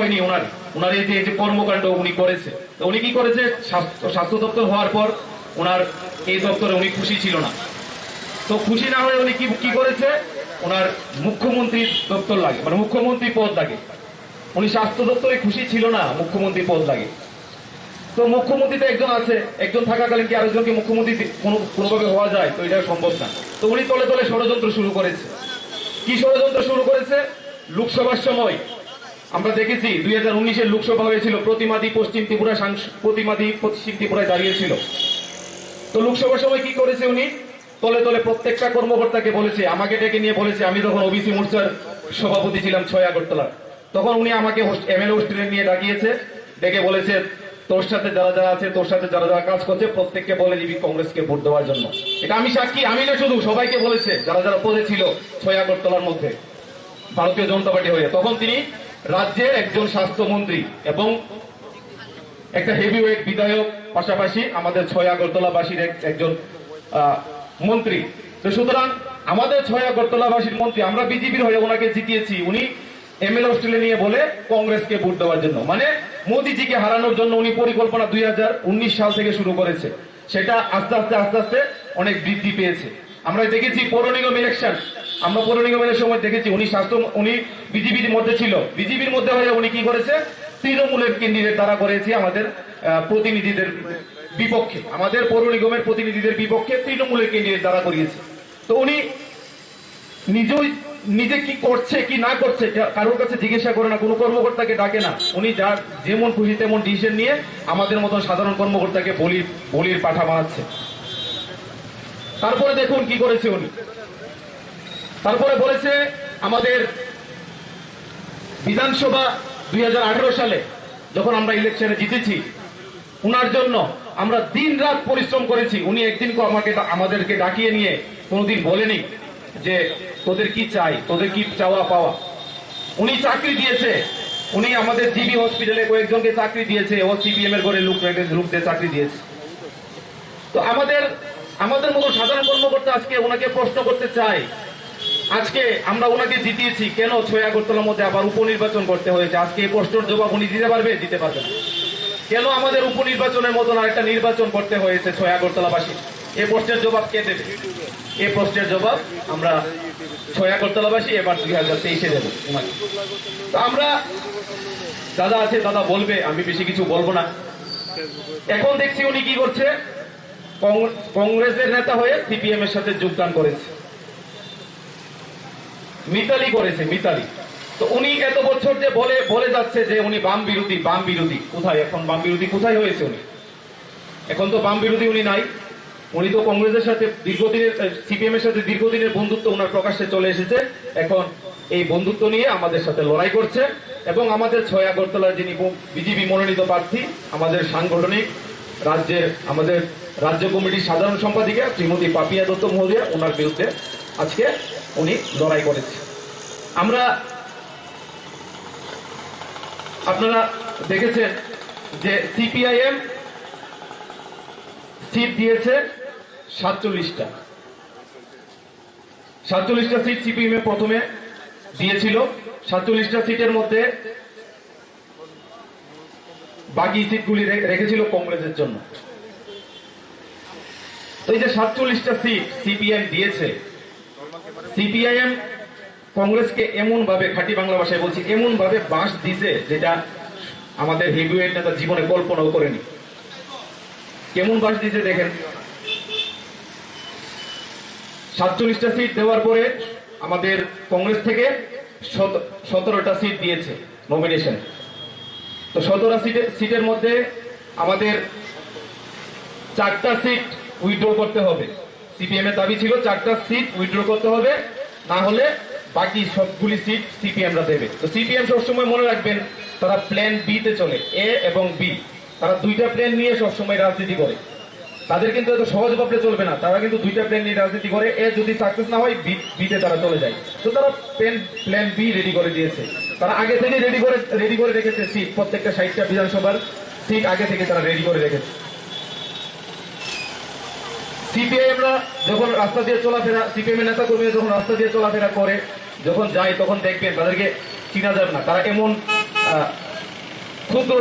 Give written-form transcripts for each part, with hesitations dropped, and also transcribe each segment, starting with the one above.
হয়নি ওনার ওনার এই যে কর্মকাণ্ড উনি করেছে। তো উনি কি করেছে, স্বাস্থ্য দপ্তর হওয়ার পর ওনার এই দপ্তরে উনি খুশি ছিল না। তো খুশি না হয়ে উনি কি করেছে, ওনার মুখ্যমন্ত্রী দপ্তর লাগে, মানে মুখ্যমন্ত্রী পদ লাগে। উনি স্বাস্থ্য দপ্তরে খুশি ছিল না, মুখ্যমন্ত্রী পদ লাগে। তো মুখ্যমন্ত্রী তো একজন আছে, একজন থাকাকালীন কি আরেকজনকে মুখ্যমন্ত্রী কোনোভাবে হওয়া যায়? তো এটা সম্ভব না। তো উনি তলে তলে ষড়যন্ত্র শুরু করেছে। কি ষড়যন্ত্র শুরু করেছে? লোকসভার সময় আমরা দেখেছি 2019-এর লোকসভা হয়েছিল, প্রতিবাদী পশ্চিম ত্রিপুরায় দাঁড়িয়েছিল। তো লোকসভার সময় কি করেছে উনি, তলে তলে প্রত্যেকটা কর্মকর্তাকে বলেছে, আমাকে ডেকে নিয়ে বলেছে, আমি তখন ওবিসি মোর্চার সভাপতি ছিলাম 6 আগরতলা, তখন উনি আমাকে এমএলএ হোস্টেলে নিয়ে ডাকিয়েছে, ডেকে বলেছে তোর সাথে যারা যারা আছে, তোর সাথে যারা যারা কাজ করছে প্রত্যেককে বলে দিবি কংগ্রেসকে ভোট দেওয়ার জন্য। এটা আমি সাক্ষী, আমি না শুধু, সবাইকে বলেছে যারা যারা পদে ছিল 6 আগরতলার মধ্যে ভারতীয় জনতা পার্টি হয়ে। তখন তিনি রাজ্যের একজন স্বাস্থ্যমন্ত্রী এবং একটা হেভিওয়েট বিধায়ক, পাশাপাশি আমাদের 6 আগরতলাবাসীর একজন মন্ত্রী। তো সুতরাং আমাদের 6 আগরতলাবাসীর মন্ত্রী, আমরা বিজেপির হয়ে ওনাকে জিতিয়েছি, উনি এমএলএ হোস্টেলে নিয়ে বলে কংগ্রেসকে ভোট দেওয়ার জন্য, মানে মোদিজিকে হারানোর জন্য উনি পরিকল্পনা 2019 সাল থেকে শুরু করেছে। সেটা আস্তে আস্তে অনেক বৃদ্ধি পেয়েছে। আমরা দেখেছি পৌর নিগম ইলেকশন, আমরা পৌর নিগমের সময় দেখেছি উনি বিজেপির মধ্যে ছিল, বিজেপির মধ্যে হয়ে উনি কি করেছে, তৃণমূলের ক্যান্ডিডেট দ্বারা করেছে আমাদের প্রতিনিধিদের বিপক্ষে, আমাদের পৌর নিগমের প্রতিনিধিদের বিপক্ষে তৃণমূলের ক্যান্ডিডেট দ্বারা করিয়েছে। তো উনি নিজে কি করছে কি না করছে কারোর কাছে জিজ্ঞাসা করে না, কোনো কর্মকর্তাকে ডাকে না, উনি যার যেমন খুশি তেমন ডিসিশন নিয়ে আমাদের মতন সাধারণ কর্মকর্তাকে বলির পাঠা বানাচ্ছে। তারপরে দেখুন কি করেছে উনি, তারপরে বলেছে আমাদের বিধানসভা 2018 সালে যখন আমরা ইলেকশনে জিতেছি, উনার জন্য আমরা দিন রাত পরিশ্রম করেছি। উনি একদিন আমাদেরকে ডাকিয়ে নিয়ে কোনোদিন বলেনি যে তোদের কি চাই, তোদের কি চাওয়া পাওয়া। উনি চাকরি দিয়েছে, উনি আমাদের জিবি হসপিটালে কয়েকজনকে চাকরি দিয়েছে, ও সিপিএম এর ঘরে লোকদের চাকরি দিয়েছে। তো আমাদের মতো সাধারণ কর্মকর্তা আজকে ওনাকে প্রশ্ন করতে চাই, আজকে আমরা ওনাকে জিতিয়েছি, কেন 6 আগরতলার মধ্যে আবার উপনির্বাচন করতে হয়েছে? আজকে এই প্রশ্নের জবাব উনি দিতে পারবে? দিতে পারবে না। কেন আমাদের উপনির্বাচনের মতন আরেকটা নির্বাচন করতে হয়েছে 6 আগরতলাবাসী? এই প্রশ্নের জবাব কে দেবে? এই প্রশ্নের জবাব আমরা 6 আগরতলাবাসী এবার 2023-এ দেব। তো আমরা দাদা আছে, দাদা বলবে, আমি বেশি কিছু বলবো না। এখন দেখছি উনি কি করছে, কংগ্রেসের নেতা হয়ে সিপিএম এর সাথে যোগদান করেছে, মিতালি করেছে, মিতালি। তো উনি এত বছর যে বলে যাচ্ছে যে উনি বাম বিরোধী, কোথায় এখন বাম বিরোধী কোথায় হয়েছে উনি? এখন তো বাম বিরোধী উনি নাই, উনি তো কংগ্রেসের সাথে দীর্ঘদিনের, সিপিএম এর সাথে দীর্ঘদিনের বন্ধুত্ব ওনার প্রকাশ্যে চলে এসেছে। এখন এই বন্ধুত্ব নিয়ে আমাদের সাথে লড়াই করছে এবং আমাদের 6 আগরতলার যিনি বিজেপি মনোনীত প্রার্থী, আমাদের সাংগঠনিক আমাদের রাজ্য কমিটির সাধারণ সম্পাদিকা শ্রীমতী পাপিয়া দত্ত মহোদয়া, ওনার বিরুদ্ধে আজকে উনি লড়াই করেছে। আপনারা দেখেছেন যে সিপিআইএম সিট দিয়েছে 47টা সিট সিপিএম প্রথমে দিয়েছিল। 47টা সিটের মধ্যে বাকি সিটগুলি রেখেছিল কংগ্রেসের জন্য। তো এই যে 47টা সিট সিপিএম দিয়েছে, সিপিআইএম কংগ্রেসকে এমন ভাবে, খাঁটি বাংলা ভাষায় বলছি, এমন ভাবে বাঁশ দিছে যেটা আমাদের হেভিওয়েট নেতা জীবনে কল্পনাও করেনি। কেমন বাঁশ দিছে দেখেন। 47টা সিট দেওয়ার পরে আমাদের কংগ্রেস থেকে 17টা সিট দিয়েছে নমিনেশন। তো 17টা সিটের মধ্যে আমাদের 4টা সিট উইথড্র করতে হবে। সিপিএম এর দাবি ছিল 4টা সিট উইথড্র করতে হবে, না হলে বাকি সবগুলি সিট সিপিএমরা দেবে। তো সিপিএম সবসময় মনে রাখবেন, তারা প্ল্যান বি তে চলে, এ এবং বি, তারা 2টা প্ল্যান নিয়ে সবসময় রাজনীতি করে। তাদের কিন্তু এত সহজ ভাবলে চলবে না, তারা কিন্তু 2টা প্ল্যান নিয়ে রাজনীতি করে। এ যদি সাকসেস না হয় বি তে তারা চলে যায়। তো তারা প্ল্যান বি রেডি করে দিয়েছে, তারা আগে থেকে রেডি করে রেখেছে সিট, প্রত্যেকটা 60টা বিধানসভার সিট আগে থেকে তারা রেডি করে রেখেছে। সিপিআইএমরা যখন রাস্তা দিয়ে চলাফেরা, সিপিএম এর নেতা কর্মীরা যখন রাস্তা দিয়ে চলাফেরা করে, যখন যায়, তখন দেখবেন তাদেরকে চিনা যাবে না। তারা এমন ক্ষুদ্র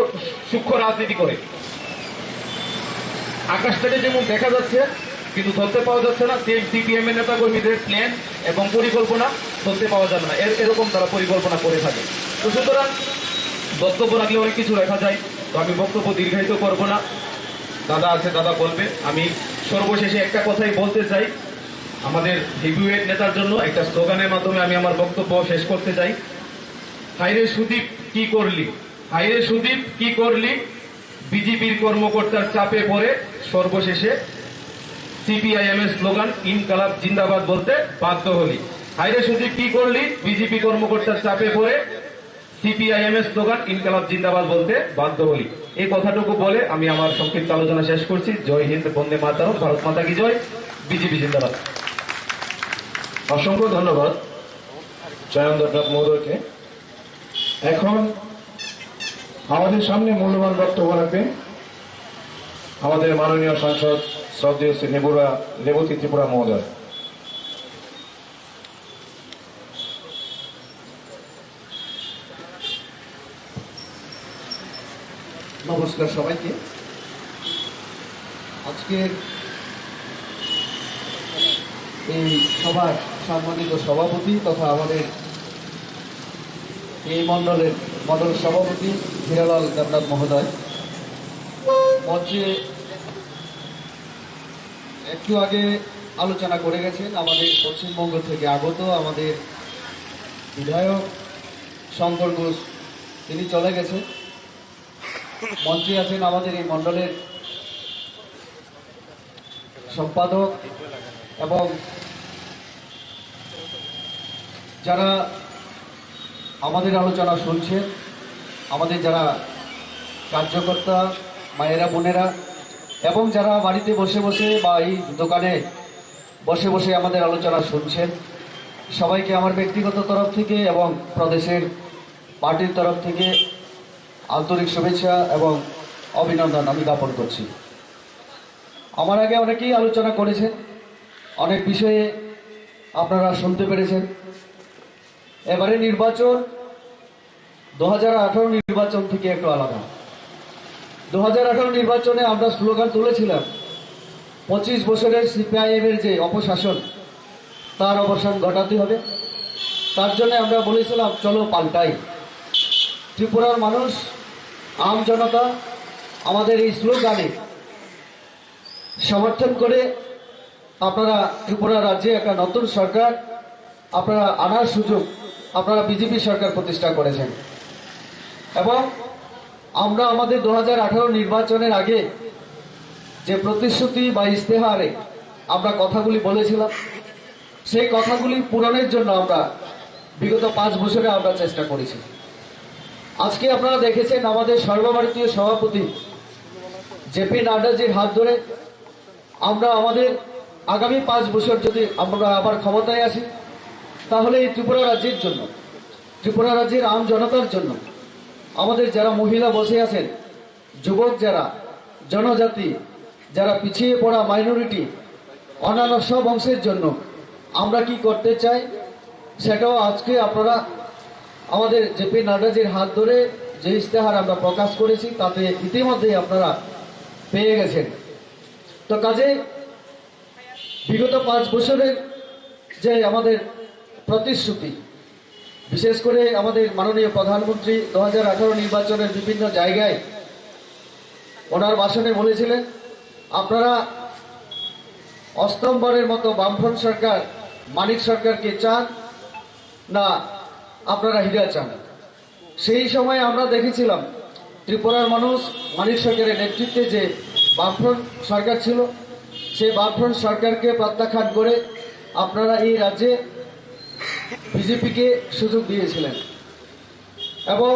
সূক্ষ্ম রাজনীতি করে। আকাশ থেকে যেমন দেখা যাচ্ছে কিন্তু ধরতে পাওয়া যাচ্ছে না, সেম সিপিএম এর নেতা কর্মীদের প্ল্যান এবং পরিকল্পনা ধরতে পাওয়া যাবে না, এরকম তারা পরিকল্পনা করে থাকে। তো সুতরাং বক্তব্য রাখলে অনেক কিছু লেখা যায়, তো আমি বক্তব্য দীর্ঘায়িত করব না। দাদা আছে, দাদা বলবে। আমি সর্বশেষে একটা কথাই বলতে চাই, আমাদের হেভিওয়েট নেতার জন্য একটা স্লোগানের মাধ্যমে আমি আমার বক্তব্য শেষ করতে চাই। হাইরে সুদীপ কি করলি, হাইরে সুদীপ কি করলি, বিজেপির কর্মকর্তার চাপে পড়ে সর্বশেষে সিপিআইএম এর স্লোগান ইনকালাব জিন্দাবাদ বলতে বাধ্য হলি। হাইরে সুদীপ কি করলি, বিজেপি কর্মকর্তার চাপে পড়ে সিপিআইএম এর স্লোগান ইনকালাব জিন্দাবাদ বলতে বাধ্য হলি। এই কথাটুকু বলে আমি আমার সংক্ষিপ্ত আলোচনা শেষ করছি। জয় হিন্দ, বন্দে মাতরম, ভারত মাতা কি জয়, বিজেপি জিন্দাবাদ। অসংখ্য ধন্যবাদ জয়ন্তনাথ মহোদয়কে। এখন আমাদের সামনে মূল্যবান বক্তব্য রাখবেন আমাদের মাননীয় সাংসদ শ্রদ্ধেয় শ্রী লেবতী ত্রিপুরা মহোদয়। নমস্কার সবাইকে। আজকের এই সভার সম্মানিত সভাপতি তথা আমাদের এই মণ্ডল সভাপতি হীরালাল দেবনাথ মহোদয়, মঞ্চে একটু আগে আলোচনা করে গেছেন আমাদের পশ্চিমবঙ্গ থেকে আগত আমাদের বিধায়ক শঙ্কর ঘোষ, তিনি চলে গেছেন। মঞ্চে আছেন আমাদের এই মণ্ডলের সম্পাদক এবং যারা আমাদের আলোচনা শুনছেন, আমাদের যারা কার্যকর্তা মায়েরা বোনেরা এবং যারা বাড়িতে বসে বসে বা এই দোকানে বসে বসে আমাদের আলোচনা শুনছেন, সবাইকে আমার ব্যক্তিগত তরফ থেকে এবং প্রদেশের পার্টির তরফ থেকে আন্তরিক শুভেচ্ছা এবং অভিনন্দন আমি জ্ঞাপন করছি। আমার আগে অনেকেই আলোচনা করেছেন, অনেক বিষয়ে আপনারা শুনতে পেরেছেন। এবারে নির্বাচন 2018 নির্বাচন থেকে একটু আলাদা। 2018 নির্বাচনে আমরা স্লোগান তুলেছিলাম 25 বছরের সিপিআইএম এর যে অপশাসন তার অবসান ঘটাতে হবে। তার জন্য আমরা বলেছিলাম চলো পাল্টাই। ত্রিপুরার মানুষ, আম জনতা আমাদের এই স্লোগানে সমর্থন করে আপনারা ত্রিপুরা রাজ্যে একটা নতুন সরকার আপনারা আনার সুযোগ আপনারা বিজেপি সরকার প্রতিষ্ঠা করেছেন। এবং আমরা আমাদের 2018 নির্বাচনের আগে যে প্রতিশ্রুতি বা ইস্তেহারে আমরা কথাগুলি বলেছিলাম, সেই কথাগুলি পূরণের জন্য আমরা বিগত 5 বছরে আমরা চেষ্টা করেছি। আজকে আপনারা দেখেছেন আমাদের সর্বভারতীয় সভাপতি জেপি নাড্ডাজির হাত ধরে আমরা আমাদের আগামী 5 বছর যদি আমরা আবার ক্ষমতায় আসি, তাহলে এই ত্রিপুরা রাজ্যের জন্য, ত্রিপুরা রাজ্যের আম জনতার জন্য, আমাদের যারা মহিলা বসে আছেন, যুবক যারা, জনজাতি যারা, পিছিয়ে পড়া মাইনরিটি, অন্যান্য সব অংশের জন্য আমরা কি করতে চাই সেটাও আজকে আপনারা আমাদের জেপি নাড্ডাজির হাত ধরে যে ইস্তেহার আমরা প্রকাশ করেছি তাতে ইতিমধ্যেই আপনারা পেয়ে গেছেন। তো কাজে বিগত 5 বছরের যে আমাদের প্রতিশ্রুতি, বিশেষ করে আমাদের মাননীয় প্রধানমন্ত্রী 2018 নির্বাচনের বিভিন্ন জায়গায় ওনার ভাষণে বলেছিলেন আপনারা অষ্টমবারের মতো বামফ্রন্ট সরকার মানিক সরকারকে চান না আপনারা হীরা চান। সেই সময় আমরা দেখেছিলাম ত্রিপুরার মানুষ মানিক সরকারের নেতৃত্বে যে বামফ্রন্ট সরকার ছিল, সেই বামফ্রন্ট সরকারকে প্রত্যাখ্যান করে আপনারা এই রাজ্যে বিজেপিকে সুযোগ দিয়েছিলেন। এবং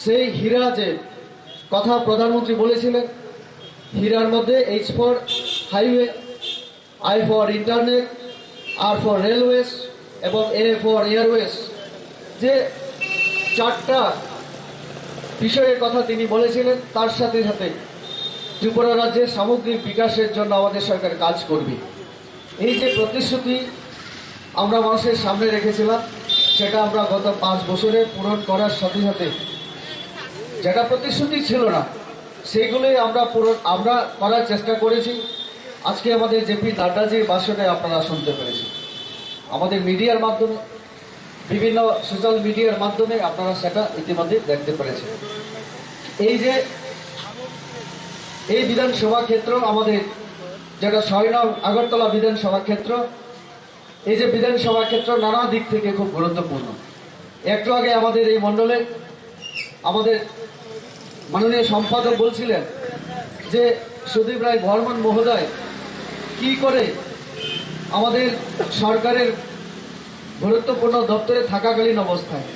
সেই হীরা যে কথা প্রধানমন্ত্রী বলেছিলেন, হীরার মধ্যে H for highway, I for internet, R for railways এবং A ফর এয়ারওয়েজ, যে 4টা বিষয়ের কথা তিনি বলেছিলেন, তার সাথে সাথে ত্রিপুরা রাজ্যের সামগ্রিক বিকাশের জন্য আমাদের সরকার কাজ করবে। এই যে প্রতিশ্রুতি আমরা মানুষের সামনে রেখেছিলাম, সেটা আমরা গত 5 বছরে পূরণ করার সাথে সাথে যেটা প্রতিশ্রুতি ছিল না সেইগুলোই আমরা করার চেষ্টা করেছি। আজকে আমাদের জেপি নাড্ডাজির ভাষণে আপনারা শুনতে পেরেছেন, আমাদের মিডিয়ার মাধ্যমে, বিভিন্ন সোশ্যাল মিডিয়ার মাধ্যমে আপনারা সেটা ইতিমধ্যে দেখতে পেরেছেন। এই যে এই বিধানসভা ক্ষেত্র আমাদের, যেটা 6 নং আগরতলা বিধানসভা ক্ষেত্র, এই যে বিধানসভা ক্ষেত্র নানা দিক থেকে খুব গুরুত্বপূর্ণ। একটু আগে আমাদের এই মণ্ডলে আমাদের মাননীয় সম্পাদক বলছিলেন যে সুদীপ রায় বর্মন মহোদয় কি করে আমাদের সরকারের গুরুত্বপূর্ণ দপ্তরে থাকাকালীন অবস্থায়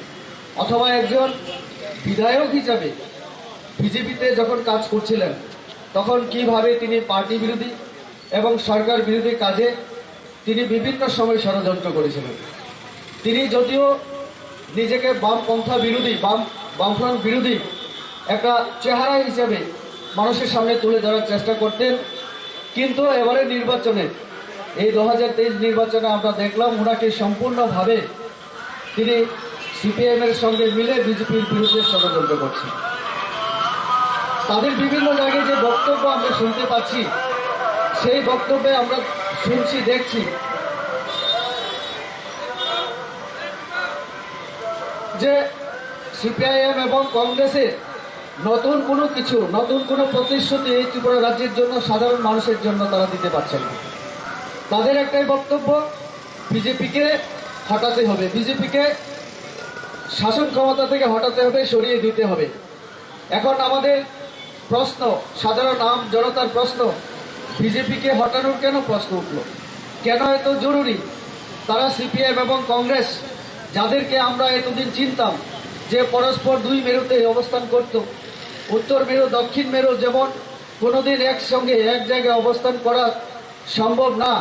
অথবা একজন বিধায়ক হিসাবে বিজেপিতে যখন কাজ করছিলেন তখন কিভাবে তিনি পার্টি বিরোধী এবং সরকার বিরোধী কাজে তিনি বিভিন্ন সময় ষড়যন্ত্র করেছিলেন। তিনি যদিও নিজেকে বামপন্থা বিরোধী, বামফ্রন্ট বিরোধী একটা চেহারা হিসেবে মানুষের সামনে তুলে ধরার চেষ্টা করতেন, কিন্তু এবারে নির্বাচনে, এই 2023 নির্বাচনে আমরা দেখলাম ওনাকে সম্পূর্ণভাবে তিনি সিপিএম এর সঙ্গে মিলে বিজেপির বিরুদ্ধে ষড়যন্ত্র করছেন। তাদের বিভিন্ন জায়গায় যে বক্তব্য আমরা শুনতে পাচ্ছি, সেই বক্তব্যে আমরা শুনছি, দেখছি যে সিপিআইএম এবং কংগ্রেসের নতুন কোনো প্রতিশ্রুতি এই ত্রিপুরা রাজ্যের জন্য, সাধারণ মানুষের জন্য তারা দিতে পারছেন না। তাদের একটাই বক্তব্য, বিজেপিকে হটাতে হবে, বিজেপিকে শাসন ক্ষমতা থেকে হটাতে হবে, সরিয়ে দিতে হবে। এখন আমাদের প্রশ্ন, সাধারণ আম জনতার প্রশ্ন, বিজেপিকে হটানোর কেন প্রশ্ন উঠল, কেন এত জরুরি? তারা সিপিএম এবং কংগ্রেস, যাদেরকে আমরা এতদিন চিনতাম যে পরস্পর দুই মেরুতে অবস্থান করত, উত্তর মেরু দক্ষিণ মেরু যেমন কোনোদিন একসঙ্গে এক জায়গায় অবস্থান করা সম্ভব না,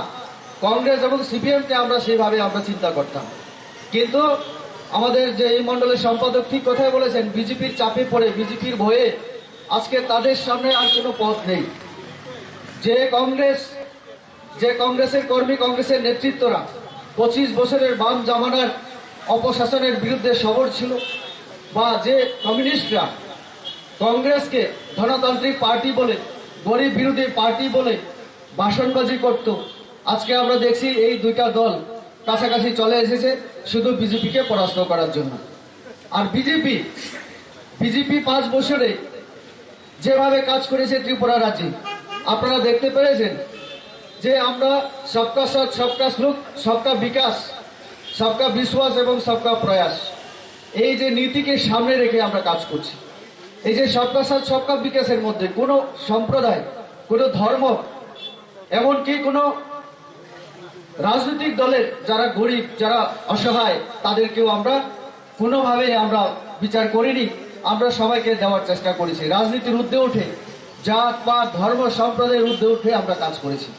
কংগ্রেস এবং সিপিএমকে আমরা সেইভাবে চিন্তা করতাম। কিন্তু আমাদের যে এই মণ্ডলের সম্পাদক ঠিক কথাই বলেছেন, বিজেপির চাপে পড়ে, বিজেপির ভয়ে আজকে তাদের সামনে আর কোনো পথ নেই। যে কংগ্রেসের কর্মী, কংগ্রেসের নেতৃত্বরা 25 বছরের বাম জামানার অপশাসনের বিরুদ্ধে সবর ছিল, বা যে কমিউনিস্টরা কংগ্রেসকে ধনতান্ত্রিক পার্টি বলে, গরিব বিরোধী পার্টি বলে ভাষণবাজি করত, আজকে আমরা দেখছি এই দুইটা দল কাছাকাছি চলে এসেছে শুধু বিজেপিকে পরাস্ত করার জন্য। আর বিজেপি 5 বছরে যেভাবে কাজ করেছে ত্রিপুরা রাজ্যে, আপনারা দেখতে পেরেছেন যে আমরা সবকা সাথ, সবকা সুখ, সবকা বিকাশ, সবকা বিশ্বাস এবং সবকা প্রয়াস, এই যে নীতিকে সামনে রেখে আমরা কাজ করছি। এই যে সবকা সাথ সবকা বিকাশের মধ্যে কোনো সম্প্রদায়, কোনো ধর্ম, এমনকি কোনো রাজনৈতিক দলের যারা গরিব, যারা অসহায়, তাদেরকেও আমরা কোনোভাবে আমরা বিচার করিনি। আমরা সবাইকে দেওয়ার চেষ্টা করেছি। রাজনীতির ঊর্ধ্বে উঠে, জাত বা ধর্ম সম্প্রদায়ের ঊর্ধ্বে উঠে আমরা কাজ করেছি।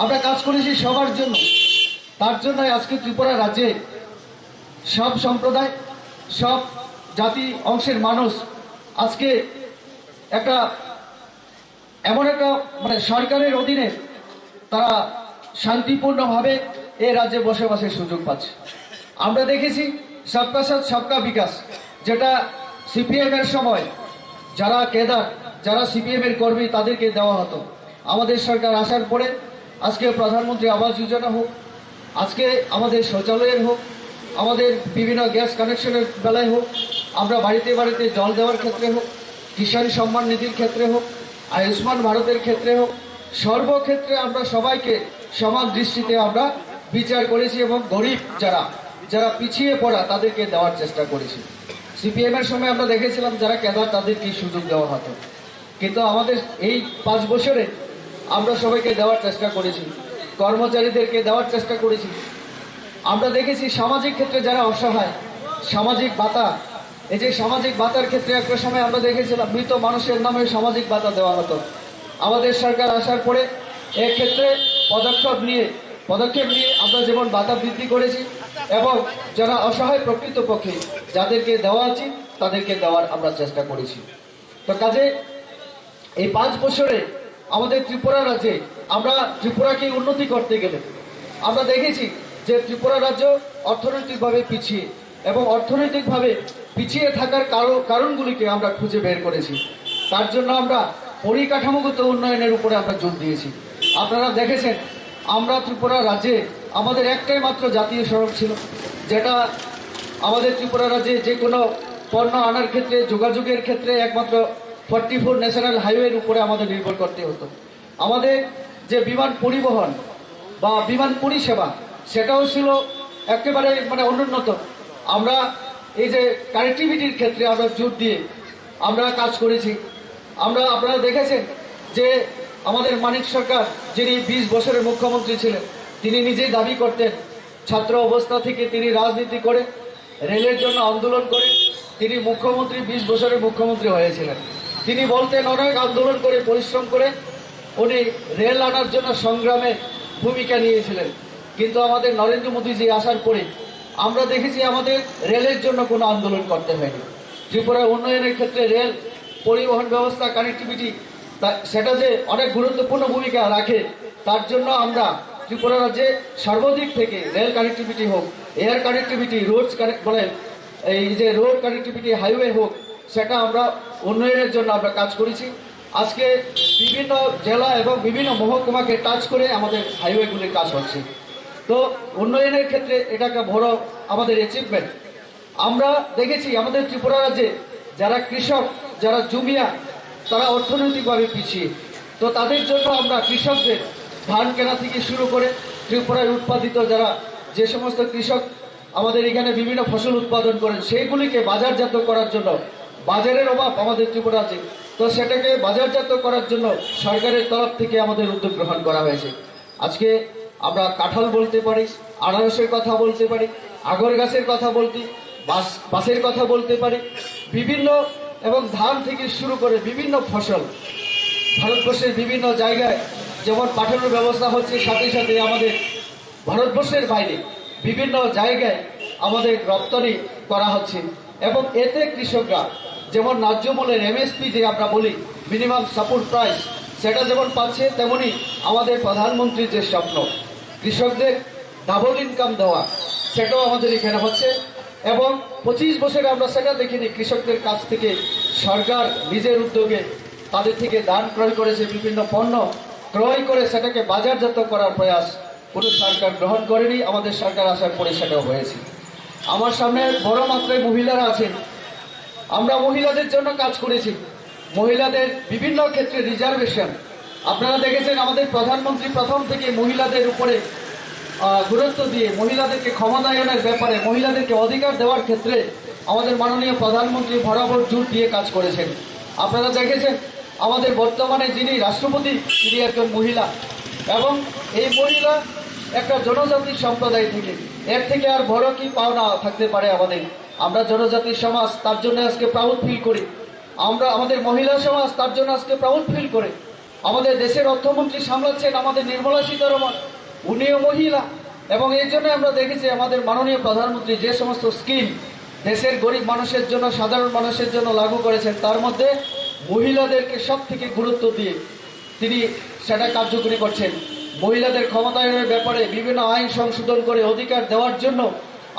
আমরা কাজ করেছি সবার জন্য। তার জন্য আজকে ত্রিপুরা রাজ্যে সব সম্প্রদায়, সব জাতি অংশের মানুষ আজকে একটা এমন একটা সরকারের অধীনে তারা শান্তিপূর্ণভাবে এই রাজ্যে বসবাসের সুযোগ পাচ্ছে। আমরা দেখেছি সবকা সাথ সবকা বিকাশ, যেটা সিপিএম এর সময় যারা কেদার, যারা সিপিএম এর কর্মী, তাদেরকে দেওয়া হতো। আমাদের সরকার আসার পরে আজকে প্রধানমন্ত্রী আবাস যোজনা হোক, আজকে আমাদের শৌচালয়ের হোক, আমাদের বিভিন্ন গ্যাস কানেকশনের বেলায় হোক, আমরা বাড়িতে বাড়িতে জল দেওয়ার ক্ষেত্রে হোক, কিষাণ সম্মান নিধির ক্ষেত্রে হোক, আয়ুষ্মান ভারতের ক্ষেত্রে হোক, সর্বক্ষেত্রে আমরা সবাইকে সমান দৃষ্টিতে আমরা বিচার করেছি এবং গরিব যারা পিছিয়ে পড়া তাদেরকে দেওয়ার চেষ্টা করেছি। সিপিএম এর সময় আমরা দেখেছিলাম যারা কেদার, তাদেরকে সুযোগ দেওয়া হতো, কিন্তু আমাদের এই 5 বছরে আমরা সবাইকে দেওয়ার চেষ্টা করেছি, কর্মচারীদেরকে দেওয়ার চেষ্টা করেছি। আমরা দেখেছি সামাজিক ক্ষেত্রে যারা অসহায়, সামাজিক ভাতা, এই যে সামাজিক ভাতার ক্ষেত্রে একটা সময় আমরা দেখেছিলাম মৃত মানুষের নামে সামাজিক ভাতা দেওয়া হতো। আমাদের সরকার আসার পরে এক্ষেত্রে পদক্ষেপ নিয়ে আমরা যেমন ভাতা বৃদ্ধি করেছি এবং যারা অসহায় প্রকৃতপক্ষে যাদেরকে দেওয়া উচিত তাদেরকে দেওয়ার আমরা চেষ্টা করেছি। তো কাজে এই 5 বছরে আমাদের ত্রিপুরা রাজ্যে আমরা ত্রিপুরাকে উন্নতি করতে গেলে আমরা দেখেছি যে ত্রিপুরা রাজ্য অর্থনৈতিকভাবে পিছিয়ে, এবং অর্থনৈতিকভাবে পিছিয়ে থাকার কারণগুলিকে আমরা খুঁজে বের করেছি। তার জন্য আমরা পরিকাঠামোগত উন্নয়নের উপরে আমরা জোর দিয়েছি। আপনারা দেখেছেন আমরা ত্রিপুরা রাজ্যে আমাদের একটাই মাত্র জাতীয় সড়ক ছিল, যেটা আমাদের ত্রিপুরা রাজ্যে যে কোনো পণ্য আনার ক্ষেত্রে, যোগাযোগের ক্ষেত্রে একমাত্র 44 ন্যাশনাল হাইওয়ের উপরে আমাদের নির্ভর করতে হতো। আমাদের যে বিমান পরিবহন বা বিমান পরিষেবা সেটাও ছিল একেবারে অনুন্নত। আমরা এই যে কানেক্টিভিটির ক্ষেত্রে আমরা জোর দিয়ে আমরা কাজ করেছি। আপনারা দেখেছেন যে আমাদের মানিক সরকার, যিনি 20 বছরের মুখ্যমন্ত্রী ছিলেন, তিনি নিজেই দাবি করতেন ছাত্র অবস্থা থেকে তিনি রাজনীতি করে, রেলের জন্য আন্দোলন করে তিনি 20 বছরের মুখ্যমন্ত্রী হয়েছিলেন। তিনি বলতেন অনেক আন্দোলন করে, পরিশ্রম করে উনি রেল আনার জন্য সংগ্রামে ভূমিকা নিয়েছিলেন। কিন্তু আমাদের নরেন্দ্র মোদীজি আসার পরে আমরা দেখেছি আমাদের রেলের জন্য কোনো আন্দোলন করতে হয়নি। ত্রিপুরার উন্নয়নের ক্ষেত্রে রেল পরিবহন ব্যবস্থা, কানেক্টিভিটি সেটা যে অনেক গুরুত্বপূর্ণ ভূমিকা রাখে, তার জন্য আমরা ত্রিপুরা রাজ্যে সর্বাধিক থেকে রেল কানেক্টিভিটি হোক, এয়ার কানেক্টিভিটি, রোডস এই যে রোড কানেক্টিভিটি, হাইওয়ে হোক, সেটা আমরা উন্নয়নের জন্য আমরা কাজ করেছি। আজকে বিভিন্ন জেলা এবং বিভিন্ন মহকুমাকে টাচ করে আমাদের হাইওয়েগুলির কাজ হচ্ছে। তো উন্নয়নের ক্ষেত্রে এটা একটা বড় আমাদের অ্যাচিভমেন্ট। আমরা দেখেছি আমাদের ত্রিপুরা রাজ্যে যারা কৃষক, যারা জুমিয়া, তারা অর্থনৈতিকভাবে পিছিয়ে। তো তাদের জন্য আমরা কৃষকদের ধান কেনা থেকে শুরু করে ত্রিপুরায় উৎপাদিত যে সমস্ত কৃষক আমাদের এখানে বিভিন্ন ফসল উৎপাদন করেন, সেইগুলিকে বাজারজাত করার জন্য, বাজারের অভাব আমাদের ত্রিপুরাতে, তো সেটাকে বাজারজাত করার জন্য সরকারের তরফ থেকে আমাদের উদ্যোগ গ্রহণ করা হয়েছে। আজকে আমরা কাঁঠাল বলতে পারি, আনারসের কথা বলতে পারি, আগর গাছের কথা বলতে, বাঁশের কথা বলতে পারি, বিভিন্ন এবং ধান থেকে শুরু করে বিভিন্ন ফসল ভারতবর্ষের বিভিন্ন জায়গায় যেমন পাঠানোর ব্যবস্থা হচ্ছে, সাথে সাথে আমাদের ভারতবর্ষের বাইরে বিভিন্ন জায়গায় আমাদের রপ্তানি করা হচ্ছে। এবং এতে কৃষকরা যেমন ন্যায্য মূল্যের MSP যে আমরা বলি, মিনিমাম সাপোর্ট প্রাইস, সেটা যেমন পাচ্ছে, তেমনি আমাদের প্রধানমন্ত্রীর যে স্বপ্ন কৃষকদের ডাবল ইনকাম দেওয়া, সেটাও আমাদের এখানে হচ্ছে। এবং 25 বছরে আমরা সেটা দেখিনি, কৃষকদের কাছ থেকে সরকার নিজের উদ্যোগে তাদের থেকে ধান ক্রয় করেছে, বিভিন্ন পণ্য ক্রয় করে সেটাকে বাজারজাত করার প্রয়াস কোনো সরকার গ্রহণ করেনি। আমাদের সরকার আসার পরে সেটাও হয়েছে। আমার সামনে বড় মাত্রায় মহিলারা আছেন, আমরা মহিলাদের জন্য কাজ করেছি। মহিলাদের বিভিন্ন ক্ষেত্রে রিজার্ভেশন, আপনারা দেখেছেন আমাদের প্রধানমন্ত্রী প্রথম থেকে মহিলাদের উপরে গুরুত্ব দিয়ে, মহিলাদেরকে ক্ষমতায়নের ব্যাপারে, মহিলাদেরকে অধিকার দেওয়ার ক্ষেত্রে আমাদের মাননীয় প্রধানমন্ত্রী বরাবর জোর দিয়ে কাজ করেছেন। আপনারা দেখেছেন আমাদের বর্তমানে যিনি রাষ্ট্রপতি, তিনি একজন মহিলা, এবং এই মহিলা একটা জনজাতি সম্প্রদায় থেকে, এর থেকে আর বড় কি পাওনা থাকতে পারে আমাদের? আমরা জনজাতির সমাজ, তার জন্য আজকে প্রাউড ফিল করি। আমরা আমাদের মহিলা সমাজ, তার জন্য আজকে প্রাউড ফিল করে। আমাদের দেশের অর্থমন্ত্রী সামলাচ্ছেন আমাদের নির্মলা সীতারমণ, উনিও মহিলা। এবং এই জন্য আমরা দেখেছি আমাদের মাননীয় প্রধানমন্ত্রী যে সমস্ত স্কিম দেশের গরিব মানুষের জন্য, সাধারণ মানুষের জন্য লাগু করেছেন, তার মধ্যে মহিলাদেরকে সব থেকে গুরুত্ব দিয়ে তিনি সেটা কার্যকরী করছেন। মহিলাদের ক্ষমতায়নের ব্যাপারে বিভিন্ন আইন সংশোধন করে অধিকার দেওয়ার জন্য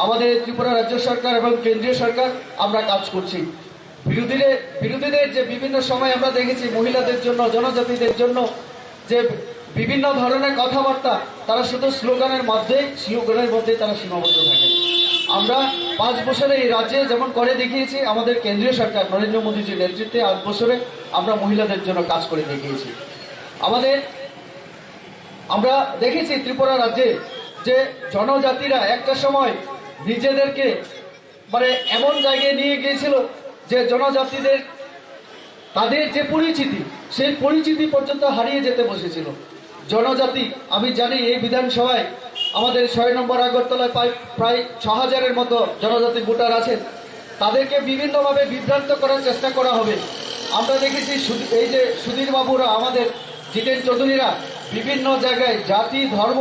আমাদের ত্রিপুরা রাজ্য সরকার এবং কেন্দ্রীয় সরকার আমরা কাজ করছি। বিরোধীদের যে বিভিন্ন সময় আমরা দেখেছি মহিলাদের জন্য, জনজাতিদের জন্য যে বিভিন্ন ধরনের কথাবার্তা, তারা শুধু স্লোগানের মধ্যে তারা সীমাবদ্ধ থাকে। আমরা 5 বছরে এই রাজ্যে যেমন করে দেখিয়েছি, আমাদের কেন্দ্রীয় সরকার নরেন্দ্র মোদীজির নেতৃত্বে 8 বছরে আমরা মহিলাদের জন্য কাজ করে দেখিয়েছি। আমরা দেখেছি ত্রিপুরা রাজ্যে যে জনজাতিরা একটা সময় নিজেদেরকে এমন জায়গায় নিয়ে গিয়েছিল যে জনজাতিদের তাদের যে পরিচিতি, সেই পরিচিতি পর্যন্ত হারিয়ে যেতে বসেছিল। জনজাতি, আমি জানি এই বিধানসভায় আমাদের 6 নম্বর আগরতলায় প্রায় 6000-এর মতো জনজাতি ভোটার আছেন। তাদেরকে বিভিন্নভাবে বিভ্রান্ত করার চেষ্টা করা হবে। আমরা দেখেছি এই যে সুধীর বাবুরা, আমাদের জিতেন চৌধুরীরা বিভিন্ন জায়গায় জাতি, ধর্ম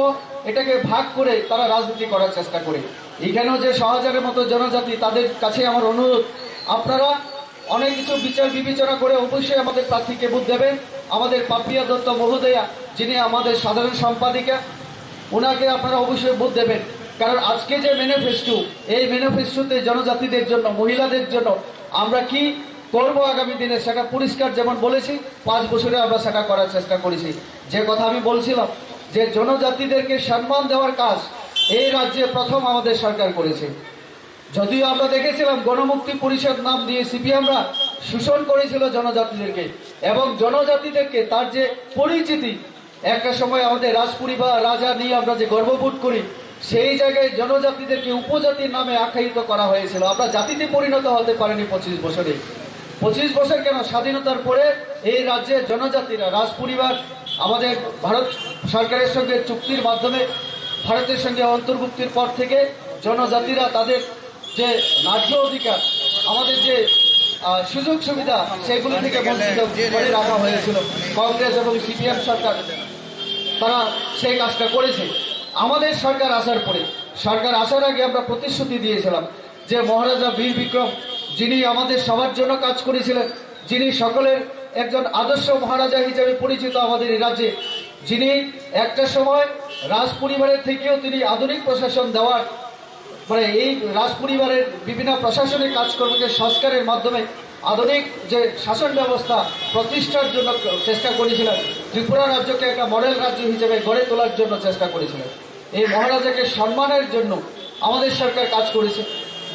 এটাকে ভাগ করে তারা রাজনীতি করার চেষ্টা করে। এখানেও যে 6000-এর মতো জনজাতি, তাদের কাছে আমার অনুরোধ, আপনারা অনেক কিছু বিচার বিবেচনা করে অবশ্যই আমাদের প্রার্থীকে ভোট দেবেন। আমাদের পাপিয়া দত্ত মহোদয়া, যিনি আমাদের সাধারণ সম্পাদিকা, ওনাকে আপনারা অবশ্যই ভোট দেবেন। কারণ আজকে যে ম্যানিফেস্টো, এই ম্যানিফেস্টোতে জনজাতিদের জন্য, মহিলাদের জন্য আমরা কি করব আগামী দিনে সেটা পরিষ্কার যেমন বলেছি, 5 বছরে আমরা সেটা করার চেষ্টা করেছি। যে কথা আমি বলছিলাম যে জনজাতিদেরকে সম্মান দেওয়ার কাজ এই রাজ্যে প্রথম আমাদের সরকার করেছে। যদিও আমরা দেখেছিলাম গণমুক্তি পরিষদ নাম দিয়ে সিপিএমরা শোষণ করেছিল জনজাতিদেরকে, এবং জনজাতিদেরকে তার যে পরিচিতি, একটা সময় আমাদের রাজপরিবার রাজা নিয়ে আমরা যে গর্ববোধ করি, সেই জায়গায় জনজাতিদেরকে উপজাতির নামে আখ্যায়িত করা হয়েছিল। আমরা জাতিতে পরিণত হতে পারিনি 25 বছরে। 25 বছর কেন, স্বাধীনতার পরে এই রাজ্যের জনজাতিরা রাজপরিবার আমাদের ভারত সরকারের সঙ্গে চুক্তির মাধ্যমে ভারতের সঙ্গে অন্তর্ভুক্তির পর থেকে জনজাতিরা তাদের যে ন্যায্য অধিকার, আমাদের যে সুযোগ সুবিধা, সেগুলি থেকে বঞ্চিত করে রাখা হয়েছিল। কংগ্রেস এবং সিপিএম সরকার তারা সেই কাজটা করেছে। আমাদের সরকার আসার পরে, সরকার আসার আগে আমরা প্রতিশ্রুতি দিয়েছিলাম যে মহারাজা বীর বিক্রম, যিনি আমাদের সবার জন্য কাজ করেছিলেন, যিনি সকলের একজন আদর্শ মহারাজা হিসেবে পরিচিত আমাদের এই রাজ্যে, যিনি একটা সময় রাজ পরিবারের থেকেও তিনি আধুনিক প্রশাসন দেওয়ার, মানে এই রাজ পরিবারের বিভিন্ন প্রশাসনিক কাজকর্মকে সংস্কারের মাধ্যমে আধুনিক যে শাসন ব্যবস্থা প্রতিষ্ঠার জন্য চেষ্টা করেছিলেন, ত্রিপুরা রাজ্যকে একটা মডেল রাজ্য হিসেবে গড়ে তোলার জন্য চেষ্টা করেছিলেন। এই মহারাজাকে সম্মানের জন্য আমাদের সরকার কাজ করেছে।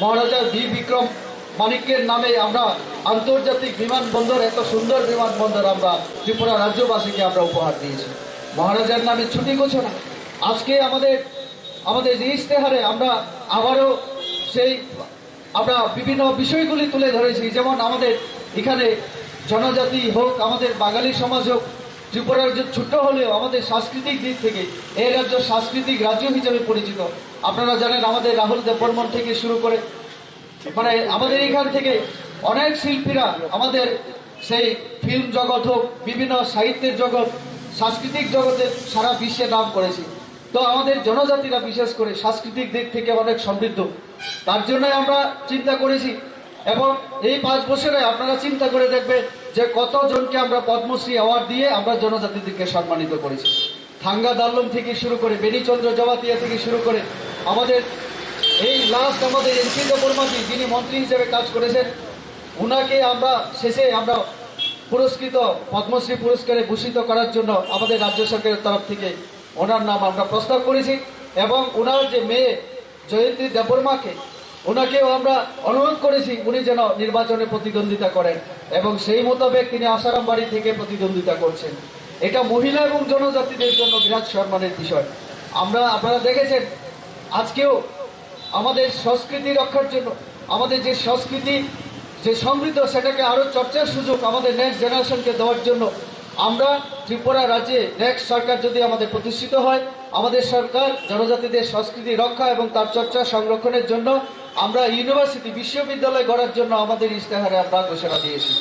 মহারাজা বীর বিক্রম মানিক্যের নামে আমরা আন্তর্জাতিক বিমানবন্দর, এত সুন্দর বিমানবন্দর আমরা ত্রিপুরা রাজ্যবাসীকে আমরা উপহার দিয়েছি। মহারাজার নামে ছুটি ঘোষণা, আজকে আমাদের যে ইশতেহারে আমরা আবারও সেই আমরা বিভিন্ন বিষয়গুলি তুলে ধরেছি, যেমন আমাদের এখানে জনজাতি হোক, আমাদের বাঙালি সমাজ হোক, ত্রিপুরা রাজ্য ছোট্ট হলেও আমাদের সাংস্কৃতিক দিক থেকে এই রাজ্য সাংস্কৃতিক রাজ্য হিসেবে পরিচিত। আপনারা জানেন আমাদের রাহুল দেববর্মন থেকে শুরু করে, মানে আমাদের এখান থেকে অনেক শিল্পীরা আমাদের সেই ফিল্ম জগৎ হোক, বিভিন্ন সাহিত্যের জগৎ, সাংস্কৃতিক জগতে সারা বিশ্বে নাম করেছে। তো আমাদের জনজাতিরা বিশেষ করে সাংস্কৃতিক দিক থেকে অনেক সমৃদ্ধ, তার জন্যই আমরা চিন্তা করেছি। এবং এই 5 বছরে আপনারা চিন্তা করে দেখবেন যে কতজনকে আমরা পদ্মশ্রী অ্যাওয়ার্ড দিয়ে আমরা জনজাতিদেরকে সম্মানিত করেছি। থাঙ্গা দাল্লম থেকে শুরু করে, বেনিচন্দ্র জবাতিয়া থেকে শুরু করে, আমাদের এই লাস্ট আমাদের এনসি দেববর্মাজি, যিনি মন্ত্রী হিসেবে কাজ করেছেন, উনাকে আমরা শেষে আমরা পুরস্কৃত পদ্মশ্রী পুরস্কারে ভূষিত করার জন্য আমাদের রাজ্য সরকারের তরফ থেকে ওনার নাম আমরা প্রস্তাব করেছি। এবং ওনার যে মেয়ে জয়ন্তী দেববর্মাকে, ওনাকেও আমরা অনুরোধ করেছি উনি যেন নির্বাচনে প্রতিদ্বন্দ্বিতা করেন, এবং সেই মোতাবেক তিনি আসারাম বাড়ি থেকে প্রতিদ্বন্দ্বিতা করছেন। এটা মহিলা এবং জনজাতিদের জন্য বিরাট সম্মানের বিষয়। আপনারা দেখেছেন আজকেও আমাদের সংস্কৃতি রক্ষার জন্য, আমাদের যে সংস্কৃতি যে সমৃদ্ধ, সেটাকে আরো চর্চার সুযোগ আমাদের নেক্সট জেনারেশনকে দেওয়ার জন্য আমরা ত্রিপুরা রাজ্যে নেক্সট সরকার যদি আমাদের প্রতিষ্ঠিত হয়, আমাদের সরকার জনজাতিদের সংস্কৃতি রক্ষা এবং তার চর্চা সংরক্ষণের জন্য আমরা ইউনিভার্সিটি, বিশ্ববিদ্যালয় গড়ার জন্য আমাদের ইশতেহারে আমরা ঘোষণা দিয়েছি।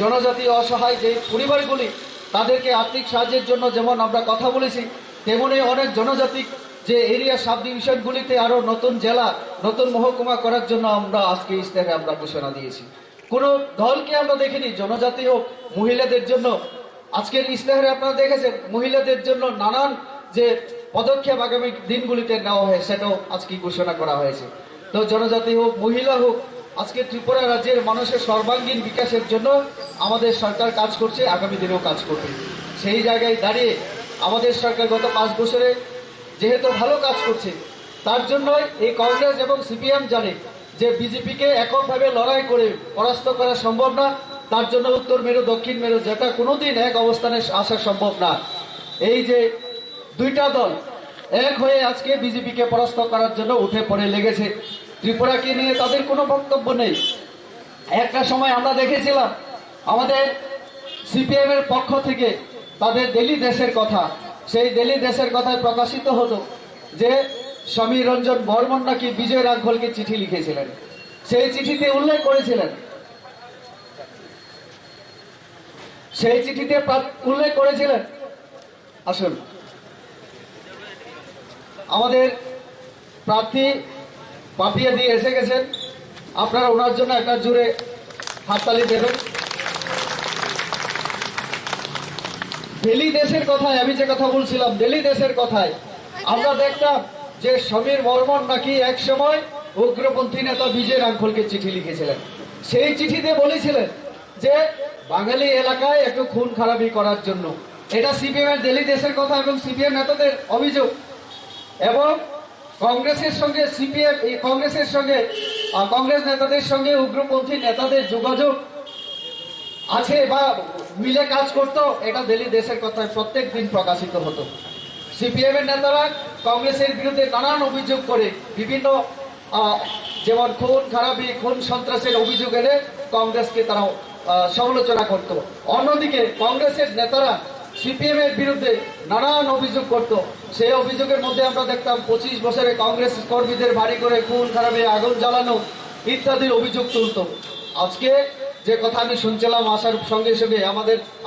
জনজাতি অসহায় যে পরিবারগুলি, তাদেরকে আর্থিক সাহায্যের জন্য যেমন আমরা কথা বলেছি, তেমনি অনেক জনজাতি যে এরিয়া সাব ডিভিশনগুলিতে আরো নতুন জেলা, নতুন মহকুমা করার জন্য আমরা আজকে ইশতেহারে আমরা ঘোষণা দিয়েছি। কোন দলকে আমরা দেখিনি জনজাতি হোক, মহিলাদের জন্য আজকের ইশতেহারে আপনারা দেখেছেন মহিলাদের জন্য নানান যে পদক্ষেপ আগামী দিনগুলিতে নেওয়া হয়, সেটাও আজকে ঘোষণা করা হয়েছে। তো জনজাতি হোক, মহিলা হোক, আজকে ত্রিপুরা রাজ্যের মানুষের সর্বাঙ্গীন বিকাশের জন্য আমাদের সরকার কাজ করছে, আগামী দিনেও কাজ করবে। সেই জায়গায় দাঁড়িয়ে আমাদের সরকার গত 5 বছরে যেহেতু ভালো কাজ করছে, তার জন্য এই কংগ্রেস এবং সিপিএম জানে যে বিজেপিকে এককভাবে লড়াই করে পরাস্ত করা সম্ভব না। তার জন্য উত্তর মেরু দক্ষিণ মেরু যেটা কোনোদিন এক অবস্থানে আসা সম্ভব না, এই যে দুইটা দল এক হয়ে আজকে বিজেপিকে পরাস্ত করার জন্য উঠে পড়ে লেগেছে। ত্রিপুরাকে নিয়ে তাদের কোনো বক্তব্য নেই। একটা সময় আমরা দেখেছিলাম আমাদের সিপিএম এর পক্ষ থেকে তাদের দিল্লি দেশের কথা, সেই দিল্লি দেশের কথায় প্রকাশিত হতো যে সমীর রঞ্জন বর্মন নাকি বিজয় রাঘবলকে চিঠি লিখেছিলেন। সেই চিঠিতে উল্লেখ করেছিলেন, আসুন আমাদের প্রার্থী পাপিয়া দিয়ে এসে গেছেন, আপনারা ওনার জন্য একটা জুড়ে হাততালি দেবেন। দিল্লি দেশের কথায় আমি যে কথা বলছিলাম, দিল্লি দেশের কথায় আমরা দেখতাম যে সমীর বর্মন নাকি এক সময় উগ্রপন্থী নেতা বিজয় রাঙ্খলকে চিঠি লিখেছিলেন। সেই চিঠিতে বলেছিলেন যে বাঙালি এলাকায় একটু খুন খারাপি করার জন্য। এটা সিপিএম এর দিল্লি দেশের কথা এবং সিপিএম নেতাদের অভিযোগ। এবং কংগ্রেসের সঙ্গে সিপিএম কংগ্রেস নেতাদের সঙ্গে উগ্রপন্থী নেতাদের যোগাযোগ আছে বা মিলে কাজ করতো, এটা দিল্লি দেশের কথায় প্রত্যেক দিন প্রকাশিত হতো। সিপিএম এর নেতারা কংগ্রেসের বিরুদ্ধে নানান অভিযোগ করে বিভিন্ন যেমন খুন খারাপি, খুন সন্ত্রাসের অভিযোগ এনে কংগ্রেসকে তারা সমালোচনা করত। অন্যদিকে কংগ্রেসের নেতারা সিপিএম এর বিরুদ্ধে নানান অভিযোগ করত। সেই অভিযোগের মধ্যে আমরা দেখতাম 25 বছরে কংগ্রেস কর্মীদের বাড়ি করে খুন খারাপি, আগুন জ্বালানো ইত্যাদির অভিযোগ তুলত। আজকে যে কথা আমি শুনছিলাম আসার সঙ্গে সঙ্গে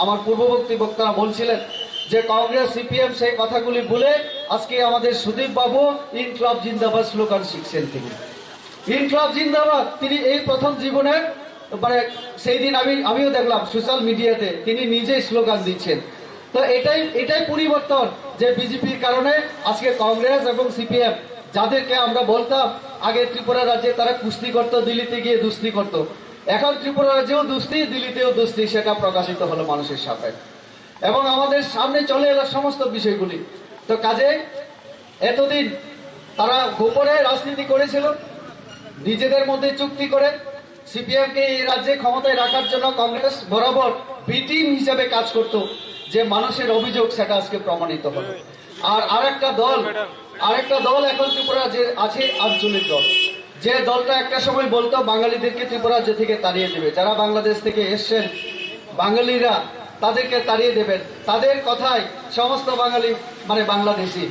আমার পূর্ববর্তী বক্তারা বলছিলেন যে কংগ্রেস সিপিএম সেই কথাগুলি ভুলে আজকে আমাদের সুদীপ বাবু ইনকলাব জিন্দাবাদ স্লোগান শিখছেন। তিনি ইনকলাব জিন্দাবাদ তিনি এই প্রথম জীবনের মানে সেই দিন আমিও দেখলাম সোশ্যাল মিডিয়াতে তিনি নিজেই স্লোগান দিচ্ছেন। তো এটাই পরিবর্তন, যে বিজেপির কারণে আজকে কংগ্রেস এবং সিপিএম, যাদেরকে আমরা বলতাম আগে ত্রিপুরা রাজ্যে তারা কুস্তি করতো, দিল্লিতে গিয়ে দুস্তি করতো, এখন ত্রিপুরা রাজ্যেও দুস্তি, দিল্লিতেও দুস্তি, সেটা প্রকাশিত হলো মানুষের সামনে এবং আমাদের সামনে চলে এলো সমস্ত বিষয়গুলি। তো কাজে এতদিন তারা গোপনে রাজনীতি করেছিল, নিজেদের মধ্যে চুক্তি করে সিপিএম কে এই রাজ্যে ক্ষমতায় রাখার জন্য কংগ্রেস বরাবর বি টিম হিসেবে কাজ করত। যে মানুষের অভিযোগ সেটা আজকে প্রমাণিত হলো। আর আরেকটা দল এখন ত্রিপুরা যে আছে আঞ্চলিক দল, যে দলটা একটা সময় বলতো বাঙালিদেরকে ত্রিপুরা রাজ্য থেকে তাড়িয়ে দেবে, যারা বাংলাদেশ থেকে এসছেন বাঙালিরা তাদেরকে তাড়িয়ে দেবেন, তাদের কথায় সমস্ত বাঙালি মানে বাংলাদেশি।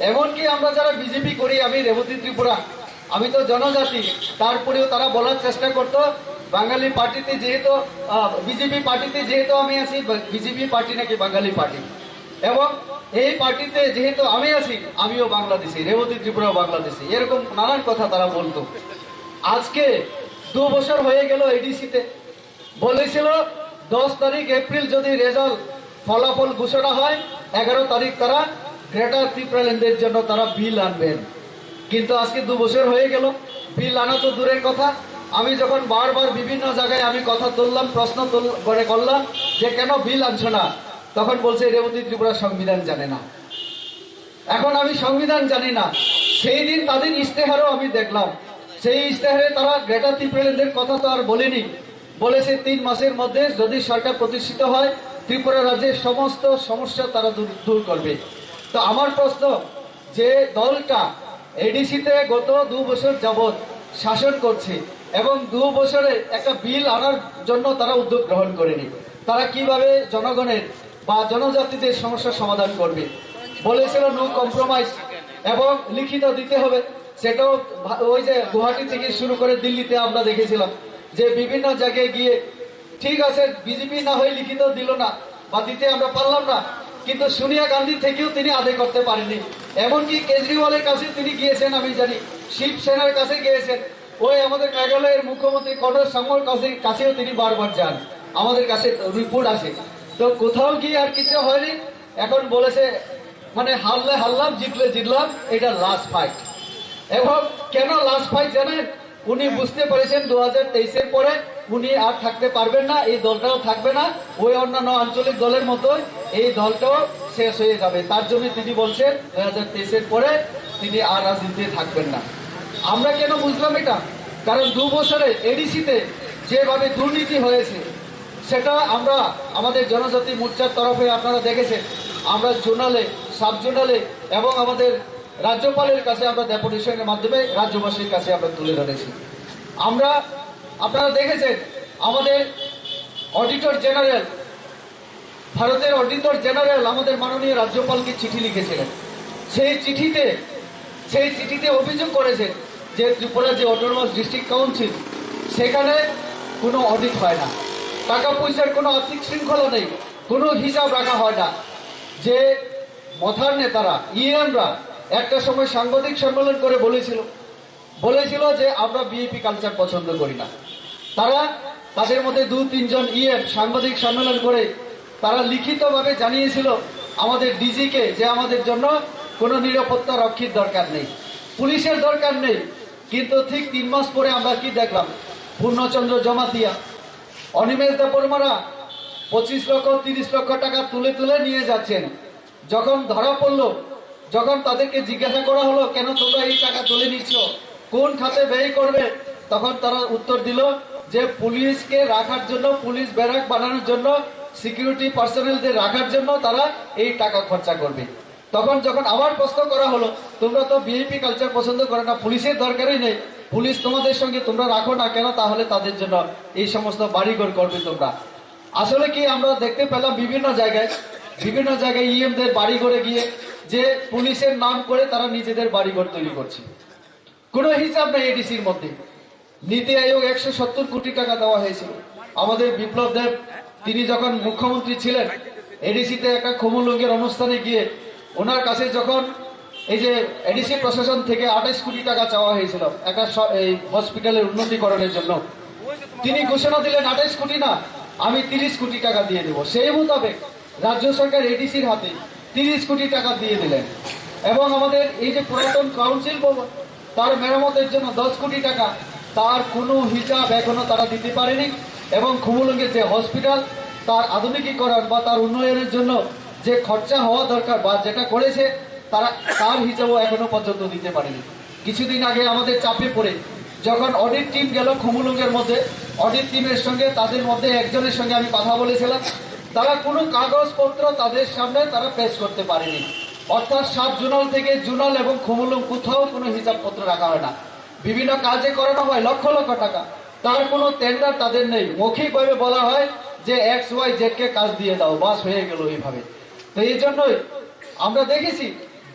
এমনকি আমরা যারা বিজেপি করি, আমি রেবতী ত্রিপুরা, আমি তো জনজাতি, তারপরেও তারা বলার চেষ্টা করতো বাঙালি পার্টিতে যেহেতু বিজেপি পার্টিতে যেহেতু আমি আছি, বিজেপি পার্টি নাকি বাঙালি পার্টি, এবং এই পার্টিতে যেহেতু আমি আছি আমিও বাংলাদেশি, রেবতী ত্রিপুরা বাংলাদেশি, এরকম নানান কথা তারা বলতো। আজকে 2 বছর হয়ে গেল এডিসিতে বলেছিল 10 তারিখ এপ্রিল যদি রেজাল্ট ফলাফল ঘোষণা হয় 11 তারিখ তারা গ্রেটার ত্রিপুরাল্যান্ডের জন্য তারা বিল আনবেন। কিন্তু আজকে 2 বছর হয়ে গেল, বিল আনা তো দূরের কথা। আমি যখন বারবার বিভিন্ন জায়গায় আমি কথা তুললাম, প্রশ্ন করলাম যে কেন বিল আনছো না, তখন বলছে রেবতী ত্রিপুরা সংবিধান জানে না। এখন আমি সংবিধান জানি না, সেই দিন তাদের ইশতেহারও আমি দেখলাম, সেই ইশতেহারে তারা গ্রেটার ত্রিপুরাল্যান্ডের কথা তো আর বলেনি, বলেছে 3 মাসের মধ্যে যদি সরকার প্রতিষ্ঠিত হয় ত্রিপুরা রাজ্যের সমস্ত সমস্যা তারা দূর করবে। তো আমার প্রশ্ন, যে দলটা এডিসিতে গত 2 বছর যাবৎ শাসন করছে এবং 2 বছরে একটা বিল আনার জন্য তারা উদ্যোগ গ্রহণ করেনি, তারা কিভাবে জনগণের বা জনজাতিদের সমস্যার সমাধান করবে? বলেছিল নো কম্প্রোমাইজ এবং লিখিত দিতে হবে। সেটাও ওই যে গুয়াহাটি থেকে শুরু করে দিল্লিতে আমরা দেখেছিলাম যে বিভিন্ন জায়গায় গিয়ে ঠিক আছে বিজেপি না হয়ে লিখিত দিল না বা দিতে আমরা পারলাম না, কিন্তু সোনিয়া গান্ধী থেকেও তিনি আদায় করতে পারেননি। এমনকি কেজরিওয়ালের কাছে তিনি গিয়েছেন, আমি জানি শিবসেনার কাছে গিয়েছেন, ওই আমাদের মেঘালয়ের মুখ্যমন্ত্রী কনর সাংমার কাছেও তিনি বারবার যান, আমাদের কাছে রিপোর্ট আসে। তো কোথাও গিয়ে আর কিছু হয়নি। এখন বলেছে মানে হারলে হারলাম, জিতলে জিতলাম, এটা লাস্ট ফাইট। এবং কেন লাস্ট ফাইট জানেন? উনি বুঝতে পেরেছেন 2023-এর পরে উনি আর থাকতে পারবেন না, এই দলটাও থাকবে না, ওই অন্যান্য আঞ্চলিক দলের মতোই এই দলটাও শেষ হয়ে যাবে। তার জন্য তিনি বলছেন 2023-এর পরে তিনি আর রাজনীতিতে থাকবেন না। আমরা কেন বুঝলাম এটা? কারণ 2 বছরে এডিসিতে যেভাবে দুর্নীতি হয়েছে সেটা আমরা আমাদের জনজাতি মোর্চার তরফে আপনারা দেখেছেন, আমরা জোনালে, সাব জোনালে এবং আমাদের রাজ্যপালের কাছে আমরা ডেপুটেশনের মাধ্যমে রাজ্যবাসীর কাছে আমরা তুলে ধরেছি। আপনারা দেখেছেন আমাদের অডিটর জেনারেল, ভারতের অডিটর জেনারেল আমাদের মাননীয় রাজ্যপালকে চিঠি লিখেছিলেন। সেই চিঠিতে অভিযোগ করেছেন যে ত্রিপুরা যে অটোনমাস ডিস্ট্রিক্ট কাউন্সিল সেখানে কোনো অডিট হয় না, টাকা পয়সার কোনো আর্থিক শৃঙ্খলা নেই, কোনো হিসাব রাখা হয় না। যে মথার নেতারা ইএমরা একটা সময় সাংবাদিক সম্মেলন করে বলেছিল যে আমরা বিএপি কালচার পছন্দ করি না। তাদের মধ্যে 2-3 জন ইএম সাংবাদিক সম্মেলন করে তারা লিখিতভাবে জানিয়েছিল আমাদের ডিজিকে যে আমাদের জন্য কোনো নিরাপত্তা রক্ষীর দরকার নেই। পুলিশের দরকার নেই, কিন্তু ঠিক 3 মাস পরে আমরা কি দেখলাম? পূর্ণচন্দ্র জমাতিয়া, অনিমেষ দেববর্মারা 25 লক্ষ 30 লক্ষ টাকা তুলে তুলে নিয়ে যাচ্ছেন। যখন ধরা পড়লো, যখন তাদেরকে জিজ্ঞাসা করা হলো কেন তোমরা এই টাকা তুলে নিচ্ছ, কোন খাতে ব্যয় করবে, তখন তারা উত্তর দিল যে পুলিশকে রাখার জন্য, পুলিশ ব্যারাক বানানোর জন্য, সিকিউরিটি পার্সোনেলদের রাখার জন্য তারা এই টাকা খরচা করবে। তখন যখন আবার প্রশ্ন করা হলো তোমরা তো ভিআইপি কালচার পছন্দ করে না, পুলিশের দরকারই নেই, পুলিশ তোমাদের সঙ্গে তোমরা রাখো না কেন, তাহলে তাদের জন্য এই সমস্ত বাড়িঘর করবে তোমরা। আসলে কি আমরা দেখতে পেলাম বিভিন্ন জায়গায় ইএমদের বাড়ি করে গিয়ে যে পুলিশের নাম করে তারা নিজেদের বাড়িঘর তৈরি করছে। কোনো হিসাব নেই এডিসির মধ্যে। নীতি আয়োগ 170 কোটি টাকা দেওয়া হয়েছিল। আমাদের বিপ্লব দেব তিনি যখন মুখ্যমন্ত্রী ছিলেন, এডিসিতে একটা খোমলঙ্গের অনুষ্ঠানে গিয়ে ওনার কাছে যখন এই যে এডিসি প্রশাসন থেকে 28 কোটি টাকা চাওয়া হয়েছিল একটা এই হসপিটালের উন্নতিকরণের জন্য, তিনি ঘোষণা দিলেন 28 কোটি না, আমি 30 কোটি টাকা দিয়ে দেব। সেই মোতাবেক রাজ্য সরকার এডিসির হাতে 30 কোটি টাকা দিয়ে দিলেন। এবং আমাদের এই যে পুরাতন কাউন্সিল ভবন, তার মেরামতের জন্য 10 কোটি টাকা, তার কোনো হিসাব এখনো তারা দিতে পারেনি। এবং খুমুলুঙ্গের যে হসপিটাল, তার আধুনিকীকরণ বা তার উন্নয়নের জন্য যে খরচা হওয়া দরকার বা যেটা করেছে তার হিসাবও এখনো পর্যন্ত দিতে পারেনি। কিছুদিন আগে আমাদের চাপে পড়ে যখন অডিট টিম গেল খুমুলুঙ্গের মধ্যে, অডিট টিমের সঙ্গে তাদের মধ্যে একজনের সঙ্গে আমি কথা বলেছিলাম, তারা কোনো কাগজপত্র তাদের সামনে তারা পেশ করতে পারেনি। অর্থাৎ সাব জোনাল থেকে জোনাল এবং খুমুলুং কোথাও কোনো হিসাবপত্র রাখা হয় না। বিভিন্ন কাজে করানো হয় লক্ষ লক্ষ টাকা, তার কোনো টেন্ডার তাদের নেই। মৌখিকভাবে বলা হয় যে XYZ কে কাজ দিয়ে দাও, বাস হয়ে গেল এইভাবে। তো এই জন্যই আমরা দেখেছি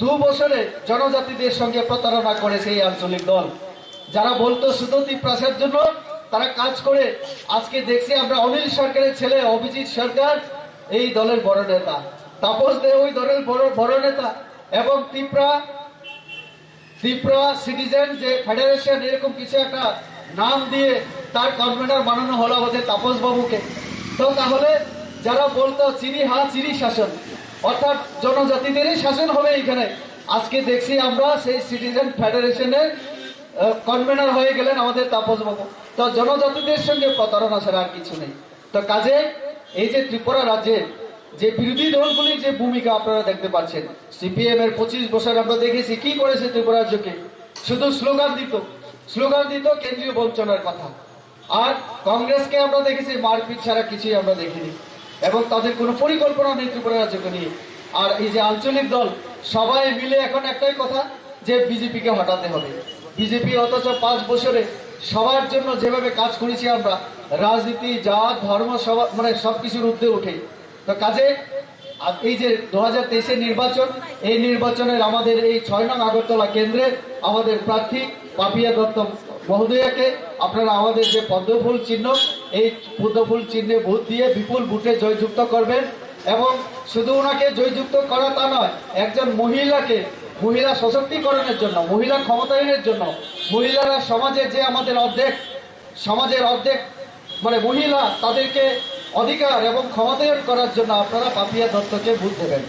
2 বছরে জনজাতিদের সঙ্গে প্রতারণা করেছে এই আঞ্চলিক দল। যারা বলতো সুদতি প্রাসের জন্য তারা কাজ করে, আজকে দেখছি আমরা অনিল সরকারের ছেলে অভিজিৎ সরকার এই দলের বড় নেতা, তাপস দে ওই দলের বড় নেতা, এবং ত্রিপুরা সিটিজেন যে ফেডারেশন এরকম কিছু একটা নাম দিয়ে তার কনভেনার বানানো হলো আমাদের তাপস বাবুকে। তো তাহলে যারা বলতো চিরি শাসন, অর্থাৎ জনজাতিদেরই শাসন হবে এখানে, আজকে দেখছি আমরা সেই সিটিজেন ফেডারেশনের কনভেনার হয়ে গেলেন আমাদের তাপস বাবু। তো জনজাতিদের সঙ্গে প্রতারণা ছাড়া আর কিছু নেই। তো কাজে এই যে ত্রিপুরা রাজ্যে যে বিরোধী দলগুলির যে ভূমিকা আপনারা দেখতে পাচ্ছেন, সিপিএম এর 25 বছর আমরা দেখেছি কি করেছে ত্রিপুরা রাজ্যকে, শুধু স্লোগান দিত কেন্দ্রীয় বঞ্চনার কথা। আর কংগ্রেসকে আমরা দেখেছি মারপিট ছাড়া কিছুই আমরা দেখিনি, এবং তাদের কোনো পরিকল্পনা নেই ত্রিপুরা রাজ্যকে নিয়ে। আর এই যে আঞ্চলিক দল সবাই মিলে এখন একটাই কথা যে বিজেপিকে হটাতে হবে। বিজেপি অথচ 5 বছরে সবার জন্য যেভাবে কাজ করেছি আমরা, রাজনীতি জাত ধর্ম মানে সবকিছুর ঊর্ধ্বে উঠে। তো কাজে এই যে 2023-এর নির্বাচন, এই নির্বাচনের আমাদের এই 6 নং আগরতলা কেন্দ্রে আমাদের প্রার্থী পাপিয়া দত্ত মহোদয়াকে আপনারা আমাদের যে পদ্মফুল চিহ্ন, এই পদ্মফুল চিহ্নে ভোট দিয়ে বিপুল ভোটে জয়যুক্ত করবেন। এবং শুধু ওনাকে জয়যুক্ত করা তা নয়, একজন মহিলা সশক্তিকরণের জন্য, মহিলা ক্ষমতায়নের জন্য, মহিলারা সমাজের যে আমাদের সমাজের অর্ধেক মানে মহিলা, তাদেরকে অধিকার এবং ক্ষমতায়ন করার জন্য আপনারা পাপিয়া দত্তকে ভোট দেবেন।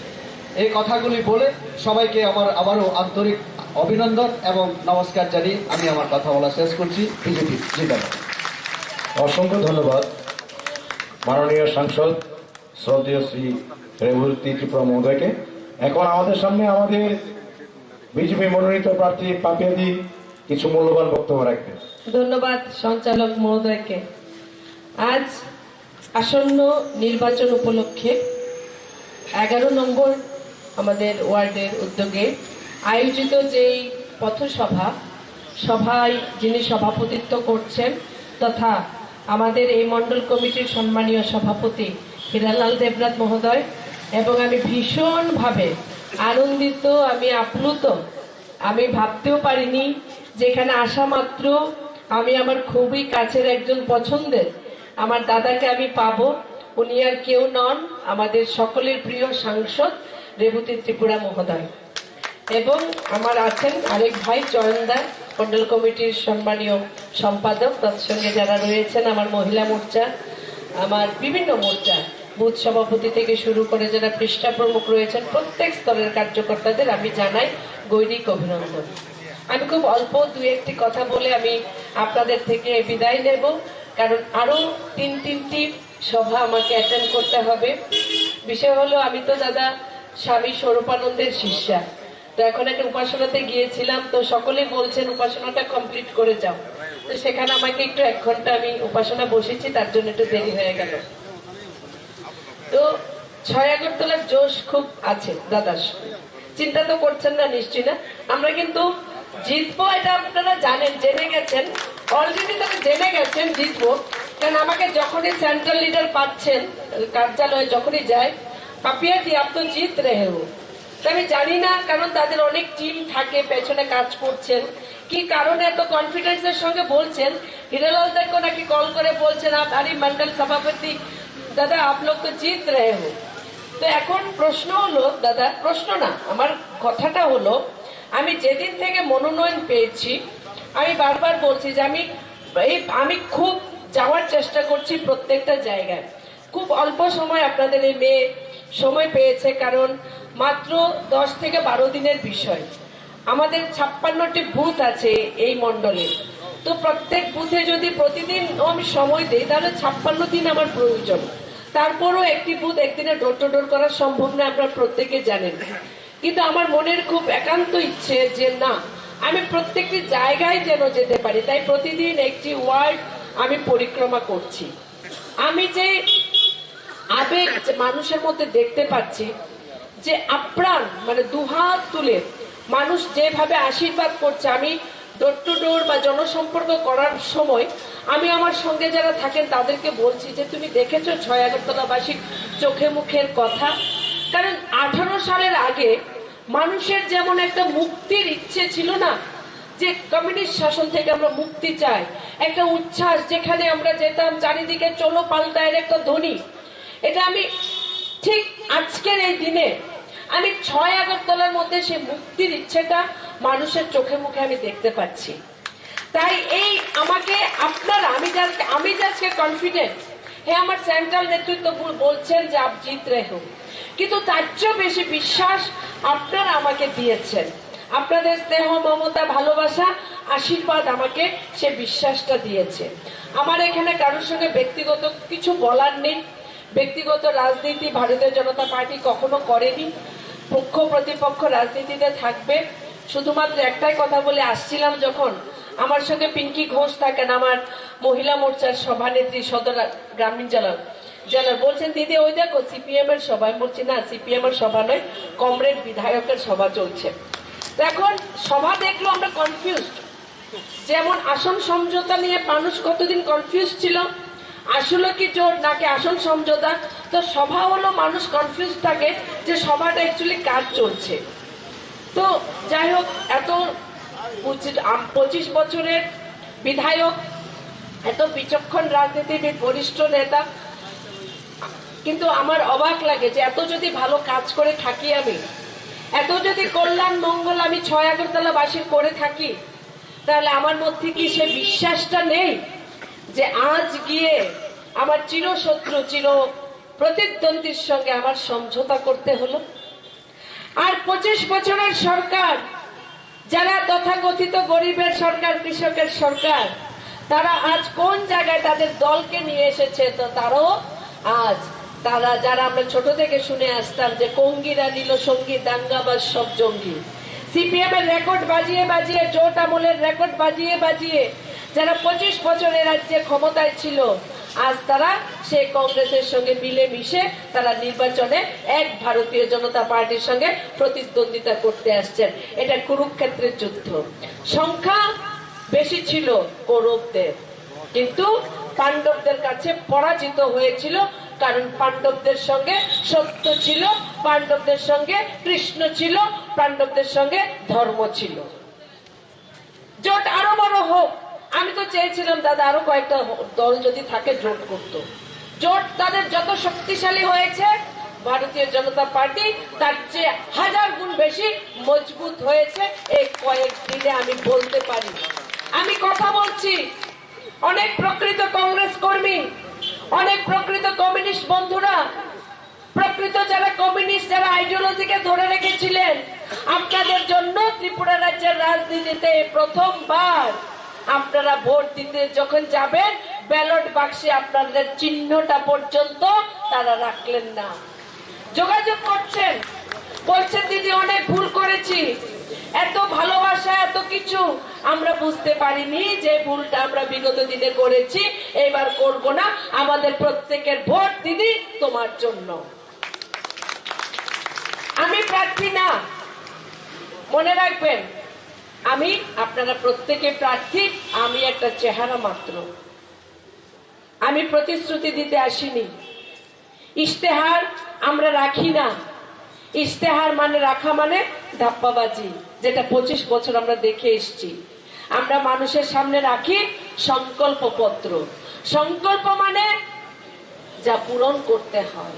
এই কথাগুলি বলে সবাইকে আমার আবারও আন্তরিক অভিনন্দন এবং নমস্কার জানিয়ে আমি আমার কথা বলা শেষ করছি। বিজেপি জিন্দাবাদ। অসংখ্য ধন্যবাদ মাননীয় সাংসদ শ্রদ্ধেয় শ্রী রেবতী ত্রিপুরা মহোদয়কে। এখন আমাদের সামনে আমাদের বিজেপি মনোনীত প্রার্থী পাপিয়াদি কিছু মূল্যবান বক্তব্য রাখবেন। ধন্যবাদ সঞ্চালক মহোদয়কে। আজ আসন্ন নির্বাচন উপলক্ষে 11 নম্বর আমাদের ওয়ার্ডের উদ্যোগে আয়োজিত যেই সভায় যিনি সভাপতিত্ব করছেন তথা আমাদের এই মণ্ডল কমিটির সম্মানীয় সভাপতি হীরালাল দেবনাথ মহোদয়, এবং আমি ভীষণভাবে আনন্দিত, আমি আপ্লুত। আমি ভাবতেও পারিনি যেখানে আসা মাত্র আমি আমার খুবই কাছের একজন পছন্দের আমার দাদাকে আমি পাবো। উনি আর কেউ নন, আমাদের সকলের প্রিয় সাংসদ রেবতী ত্রিপুরা মহোদয়। এবং আমার আছেন আরেক ভাই জয়ন্দা, মন্ডল কমিটির সম্মানীয় সম্পাদক, তৎসঙ্গে যারা রয়েছেন আমার মহিলা মোর্চা, আমার বিভিন্ন মোর্চা বুথ সভাপতি থেকে শুরু করে যারা পৃষ্ঠা প্রমুখ রয়েছেন, প্রত্যেক স্তরের কার্যকর্তাদের আমি জানাই গৈরিক অভিনন্দন। আমি খুব অল্প দু একটি কথা বলে আমি আপনাদের থেকে বিদায় নেব, কারণ আরো তিনটি সভা আমাকে অ্যাটেন্ড করতে হবে। বিষয় হলো, আমি তো দাদা স্বামী স্বরূপানন্দের শিষ্যা, তো এখন একটা উপাসনাতে গিয়েছিলাম, তো সকলেই বলছেন উপাসনাটা কমপ্লিট করে যাও, তো সেখানে আমাকে একটু 1 ঘন্টা আমি উপাসনা বসেছি, তার জন্য একটু দেরি হয়ে গেল। তো 6 আগরতলার জোশ খুব আছে দাদার, চিন্তা তো করছেন না নিশ্চয় না? আমরা কিন্তু জিতবো, এটা আপনারা জানেন, জেনে গেছেন অলরেডি, তারা জেনে গেছেন জিতবো। কারণ আমাকে যখনই সেন্ট্রাল লিডার পাচ্ছেন কার্যালয়ে, যখনই যায়, পাপিয়া জি আপ তো জিত রেহে হো। তো আমি জানি না, কারণ তাদের অনেক টিম থাকে পেছনে কাজ করছেন, কি কারণে এত কনফিডেন্সের সঙ্গে বলছেন। হিরালাল দাকে নাকি কল করে বলছেন, আরে মন্ডল সভাপতি দাদা আপ লোক তো জিত রেহে হো। তো এখন প্রশ্ন হলো দাদা, প্রশ্ন না, আমার কথাটা হলো, আমি যেদিন থেকে মনোনয়ন পেয়েছি আমি বারবার বলছি যে আমি খুব যাওয়ার চেষ্টা করছি প্রত্যেকটা জায়গায়। খুব অল্প সময় আপনাদের এই মেয়ে সময় পেয়েছে, কারণ মাত্র 10 থেকে 12 দিনের বিষয়। আমাদের 56টি বুথ আছে এই মন্ডলে, তো প্রত্যেক বুথে যদি প্রতিদিন আমি সময় দিই তাহলে 56 দিন আমার প্রয়োজন। তারপরও একটি বুথ একদিনে ডোর টু ডোর করা সম্ভব না, আপনারা প্রত্যেকে জানেন। কিন্তু আমার মনের খুব একান্ত ইচ্ছে যে না, আমি প্রত্যেকটি জায়গায় যেন যেতে পারি, তাই প্রতিদিন একটি ওয়ার্ড আমি পরিক্রমা করছি। আমি যে আবেগ মানুষের মধ্যে দেখতে পাচ্ছি, যে আপ্রাণ মানে দুহাত তুলে মানুষ যেভাবে আশীর্বাদ করছে, আমি ডোর টু ডোর বা জনসম্পর্ক করার সময় আমি আমার সঙ্গে যারা থাকেন তাদেরকে বলছি যে তুমি দেখেছো 6 আগরতলাবাসীর চোখে মুখের কথা। কারণ 18 সালের আগে মানুষের যেমন একটা মুক্তির ইচ্ছে ছিল না, যে কমিউনিস্ট শাসন থেকে আমরা মুক্তি চাই, একটা উচ্ছ্বাস, যেখানে আমরা যেতাম চারিদিকে চলো পাল্টায়ের একটা ধ্বনি, এটা আমি ঠিক আজকের এই দিনে আমি 6 আগরতলার মধ্যে সেই মুক্তির ইচ্ছেটা মানুষের চোখে মুখে আমি দেখতে পাচ্ছি। তাই এই আমাকে আপনারা, আমি আজকে কনফিডেন্ট, হ্যাঁ আমার সেন্ট্রাল নেতৃত্ব বলছেন যে আপ জিত রেহে হো, কিন্তু তার চেয়েও বেশি বিশ্বাস আপনারা আমাকে দিয়েছেন। আপনাদের স্নেহ, মমতা, ভালোবাসা, আশীর্বাদ আমাকে সে বিশ্বাসটা দিয়েছে। আমার এখানে কারোর সঙ্গে ব্যক্তিগত কিছু বলার নেই। ব্যক্তিগত রাজনীতি ভারতীয় জনতা পার্টি কখনো করেনি, পক্ষ প্রতিপক্ষ রাজনীতিতে থাকবে। শুধুমাত্র একটাই কথা বলে আসছিলাম, যখন আমার সঙ্গে পিঙ্কি ঘোষ থাকেন, আমার মহিলা মোর্চার সভানেত্রী সদর গ্রামীণ জেলার, বলছেন দিদি ওই দেখো সিপিএম এর সভা। আমি বলছি না, সিপিএম এর সভা নয়, কমরেড বিধায়কের সভা চলছে। এখন সভা দেখলো আমরা কনফিউজড, যেমন আসন সমঝোতা নিয়ে মানুষ কতদিন কনফিউজ ছিল, আসলে কি জোট নাকি আসন সমঝোতা। তো সভা হলো মানুষ কনফিউজ থাকে যে সভাটা অ্যাকচুয়ালি কাজ চলছে। তো যাই হোক, এত 25 বছরের বিধায়ক, এত বিচক্ষণ রাজনীতিবিদ, বরিষ্ঠ নেতা, কিন্তু আমার অবাক লাগে যে এত যদি ভালো কাজ করে থাকি, আমি এত যদি কল্যাণ মঙ্গল আমি 6 আগরতলাবাসীর করে থাকি, তাহলে আমার মধ্যে কি সে বিশ্বাসটা নেই যে আজ গিয়ে আমার চিরশত্রু, চির প্রতিদ্বন্দ্বীর সঙ্গে আমার সমঝোতা করতে হলো। আর 25 বছরের সরকার, যারা তথাকথিত গরিবের সরকার, কৃষকের সরকার, তারা আজ কোন জায়গায় তাদের দলকে নিয়ে এসেছে। তো তারাও আজ, তারা যারা আমরা ছোট থেকে শুনে আসতাম যে কঙ্গিরা নিল সঙ্গী, দাঙ্গাবাজ সব জঙ্গি, সিপিএম এর রেকর্ড বাজিয়ে বাজিয়ে, জোট আমলের রেকর্ড বাজিয়ে বাজিয়ে যারা 25 বছরের রাজ্যে ক্ষমতায় ছিল, আজ তারা সেই কংগ্রেসের সঙ্গে মিলে মিশে তারা নির্বাচনে এক ভারতীয় জনতা পার্টির সঙ্গে প্রতিদ্বন্দ্বিতা করতে আসছেন। এটা কুরুক্ষেত্রের যুদ্ধ। সংখ্যা বেশি ছিল কৌরবদের, কিন্তু পাণ্ডবদের কাছে পরাজিত হয়েছিল, কারণ পাণ্ডবদের সঙ্গে সত্য ছিল, পাণ্ডবদের সঙ্গে কৃষ্ণ ছিল, পাণ্ডবদের সঙ্গে ধর্ম ছিল। জোট আরো বড় হোক, আমি তো চেয়েছিলাম দাদা আরো কয়েকটা দল যদি থাকে জোট করতো। জোট তাদের যত শক্তিশালী হয়েছে, ভারতীয় জনতা পার্টি তার চেয়ে 1000 গুণ বেশি মজবুত হয়েছে এই কয়েকদিনে, আমি বলতে পারি। আমি কথা বলছি অনেক প্রকৃত কংগ্রেস কর্মী, অনেক প্রকৃত কমিউনিস্ট বন্ধুরা, প্রকৃত যারা কমিউনিস্ট, যারা আইডিওলজিকে ধরে রেখেছিলেন, আপনাদের জন্য ত্রিপুরা রাজ্যের রাজনীতিতে প্রথমবার আপনারা ভোট দিতে যখন যাবেন, ব্যালট বাক্সে আপনাদের চিহ্নটা পর্যন্ত তারা রাখলেন না। যোগাযোগ করছেন, বলছেন দিদি অনেক ভুল করেছি, এত ভালোবাসা এত কিছু আমরা বুঝতে পারিনি যে ভুলটা আমরা বিগত দিনে করেছি, এবার করব না, আমাদের প্রত্যেকের ভোট দিদি তোমার জন্য। আমি প্রার্থী না, মনে রাখবেন, আমি আপনারা প্রত্যেকে প্রার্থী, আমি একটা চেহারা মাত্র। আমি প্রতিশ্রুতি দিতে আসিনি, ইশতেহার আমরা রাখি না। ইশতেহার মানে রাখা মানে ধাপ্পাবাজি, যেটা 25 বছর আমরা দেখে এসেছি। আমরা মানুষের সামনে রাখি সংকল্প পত্র। সংকল্প মানে যা পূরণ করতে হয়।